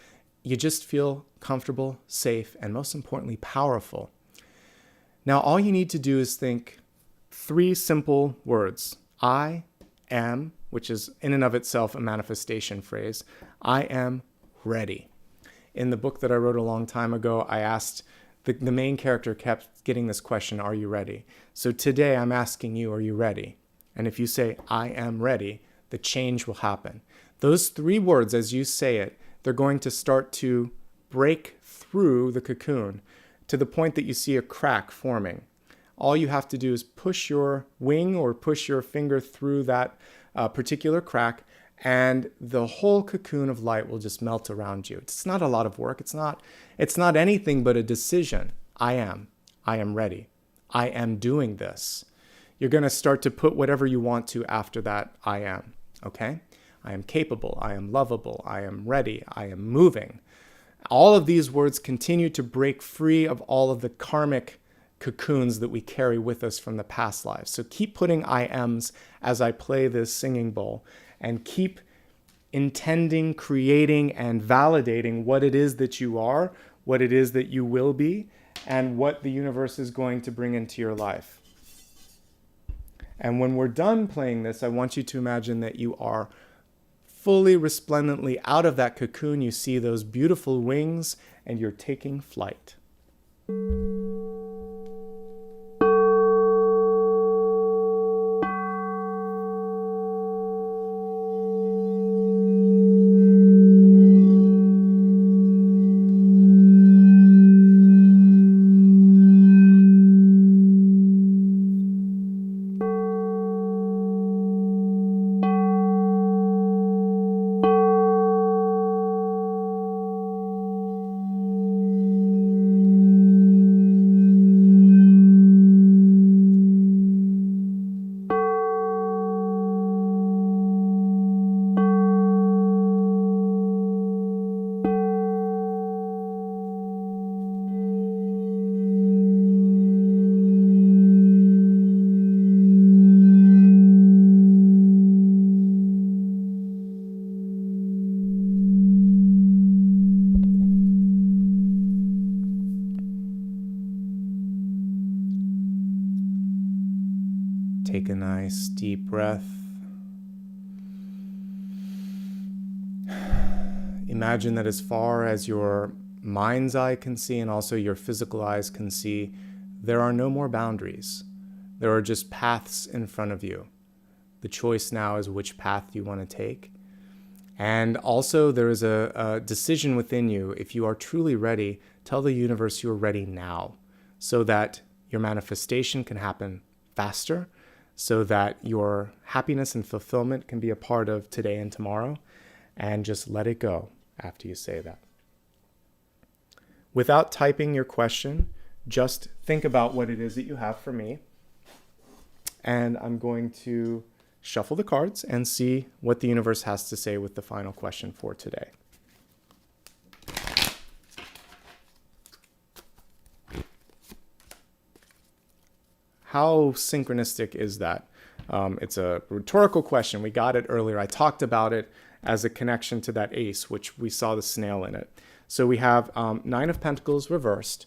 you just feel comfortable, safe, and most importantly, powerful. Now, all you need to do is think 3 simple words. I am, which is in and of itself a manifestation phrase. I am ready. In the book that I wrote a long time ago, I asked, the main character kept getting this question, are you ready? So today I'm asking you, are you ready? And if you say, I am ready, the change will happen. Those 3 words, as you say it, they're going to start to break through the cocoon to the point that you see a crack forming. All you have to do is push your wing or push your finger through that particular crack, and the whole cocoon of light will just melt around you. It's not a lot of work. It's not anything but a decision. I am ready. I am doing this. You're going to start to put whatever you want to after that I am, okay? I am capable. I am lovable. I am ready. I am moving. All of these words continue to break free of all of the karmic cocoons that we carry with us from the past lives. So keep putting I ams as I play this singing bowl, and keep intending, creating, and validating what it is that you are, what it is that you will be, and what the universe is going to bring into your life. And when we're done playing this, I want you to imagine that you are fully resplendently out of that cocoon. You see those beautiful wings, and you're taking flight. Take a nice deep breath. Imagine that as far as your mind's eye can see and also your physical eyes can see, there are no more boundaries. There are just paths in front of you. The choice now is which path you want to take. And also there is a decision within you. If you are truly ready, tell the universe you're ready now so that your manifestation can happen faster so that your happiness and fulfillment can be a part of today and tomorrow. And just let it go after you say that. Without typing your question, just think about what it is that you have for me. And I'm going to shuffle the cards and see what the universe has to say with the final question for today. How synchronistic is that? It's a rhetorical question. We got it earlier. I talked about it as a connection to that ace, which we saw the snail in it. So we have Nine of Pentacles reversed.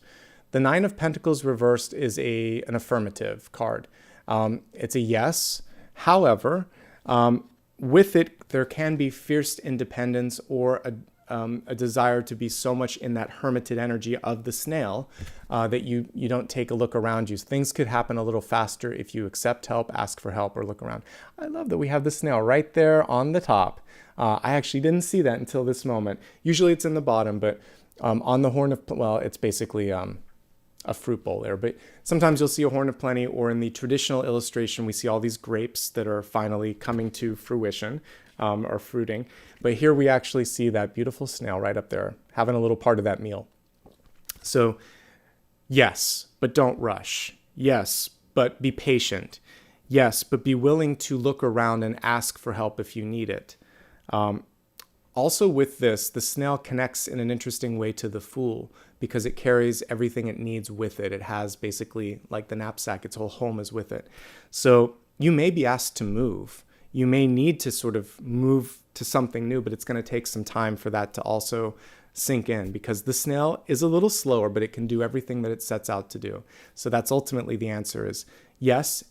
The Nine of Pentacles reversed is an affirmative card. It's a yes. However, with it, there can be fierce independence or a desire to be so much in that hermited energy of the snail that you don't take a look around you. Things could happen a little faster if you accept help, ask for help, or look around. I love that we have the snail right there on the top. I actually didn't see that until this moment. Usually it's in the bottom, but on the horn of, well, it's basically a fruit bowl there. But sometimes you'll see a horn of plenty, or in the traditional illustration, we see all these grapes that are finally coming to fruition or fruiting. But here we actually see that beautiful snail right up there, having a little part of that meal. So yes, but don't rush. Yes, but be patient. Yes, but be willing to look around and ask for help if you need it. Also with this, the snail connects in an interesting way to the Fool because it carries everything it needs with it. It has basically, like the knapsack, its whole home is with it. So you may be asked to move. You may need to sort of move to something new, but it's going to take some time for that to also sink in because the snail is a little slower, but it can do everything that it sets out to do. So that's ultimately the answer is yes,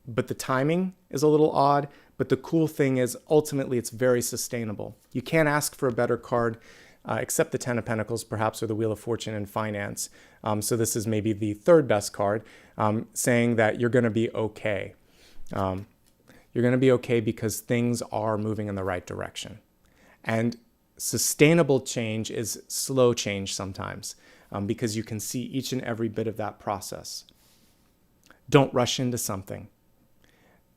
but the timing is a little odd. But the cool thing is ultimately it's very sustainable. You can't ask for a better card except the Ten of Pentacles, perhaps, or the Wheel of Fortune and Finance. So this is maybe the third best card, saying that you're going to be okay. You're going to be okay because things are moving in the right direction. And sustainable change is slow change sometimes because you can see each and every bit of that process. Don't rush into something.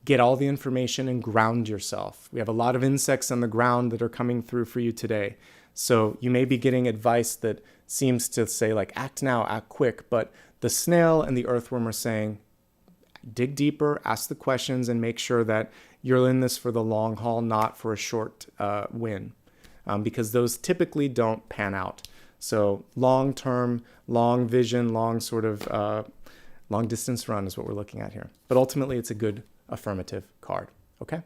Get all the information and ground yourself. We have a lot of insects on the ground that are coming through for you today. So you may be getting advice that seems to say like, act now, act quick. But the snail and the earthworm are saying, dig deeper, ask the questions, and make sure that you're in this for the long haul, not for a short win. Because those typically don't pan out. So long-term, long vision, long sort of long distance run is what we're looking at here. But ultimately, it's a good affirmative card. Okay.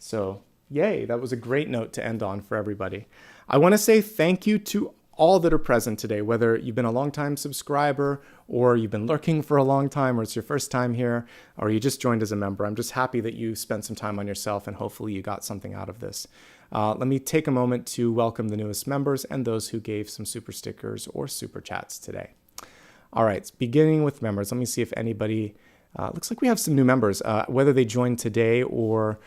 So yay, that was a great note to end on for everybody. I want to say thank you to all that are present today, whether you've been a long-time subscriber or you've been lurking for a long time or it's your first time here or you just joined as a member. I'm just happy that you spent some time on yourself and hopefully you got something out of this. Let me take a moment to welcome the newest members and those who gave some super stickers or super chats today. All right, beginning with members. Let me see if anybody looks like we have some new members, whether they joined today or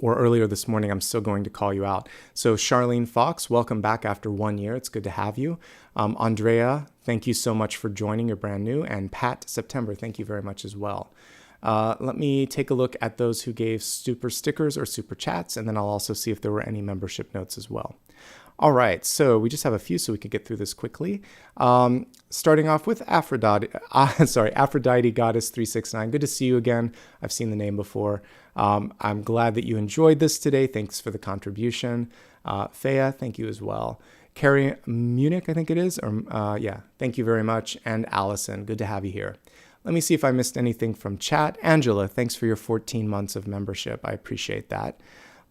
earlier this morning. I'm still going to call you out. So Charlene Fox, welcome back after 1 year. It's good to have you. Andrea, thank you so much for joining. You're brand new. And Pat September, thank you very much as well. Let me take a look at those who gave super stickers or super chats, and then I'll also see if there were any membership notes as well. All right, so we just have a few so we could get through this quickly. Starting off with Aphrodite Goddess 369. Good to see you again. I've seen the name before. I'm glad that you enjoyed this today. Thanks for the contribution. Thea, thank you as well. Carrie Munich, I think it is. Thank you very much. And Allison, good to have you here. Let me see if I missed anything from chat. Angela, thanks for your 14 months of membership. I appreciate that.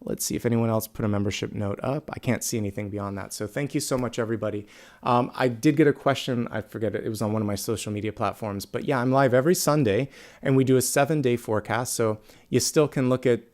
Let's see if anyone else put a membership note up. I can't see anything beyond that. So thank you so much, everybody. I did get a question. I forget it. It was on one of my social media platforms. But yeah, I'm live every Sunday, and we do a 7-day forecast. So you still can look at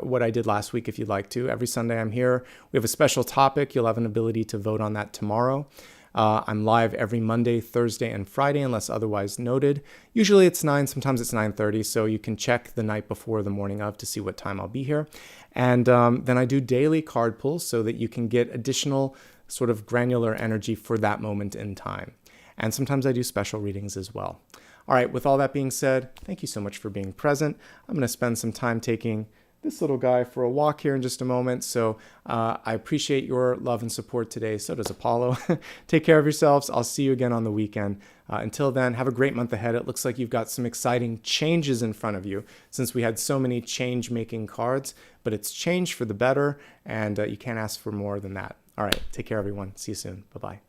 what I did last week if you'd like to. Every Sunday I'm here. We have a special topic. You'll have an ability to vote on that tomorrow. I'm live every Monday, Thursday, and Friday, unless otherwise noted. Usually it's 9, sometimes it's 9:30, so you can check the night before the morning of to see what time I'll be here. And then I do daily card pulls so that you can get additional sort of granular energy for that moment in time. And sometimes I do special readings as well. All right, with all that being said, thank you so much for being present. I'm going to spend some time taking this little guy for a walk here in just a moment. So I appreciate your love and support today. So does Apollo. Take care of yourselves. I'll see you again on the weekend. Until then, have a great month ahead. It looks like you've got some exciting changes in front of you since we had so many change-making cards, but it's change for the better, and you can't ask for more than that. All right, take care, everyone. See you soon. Bye-bye.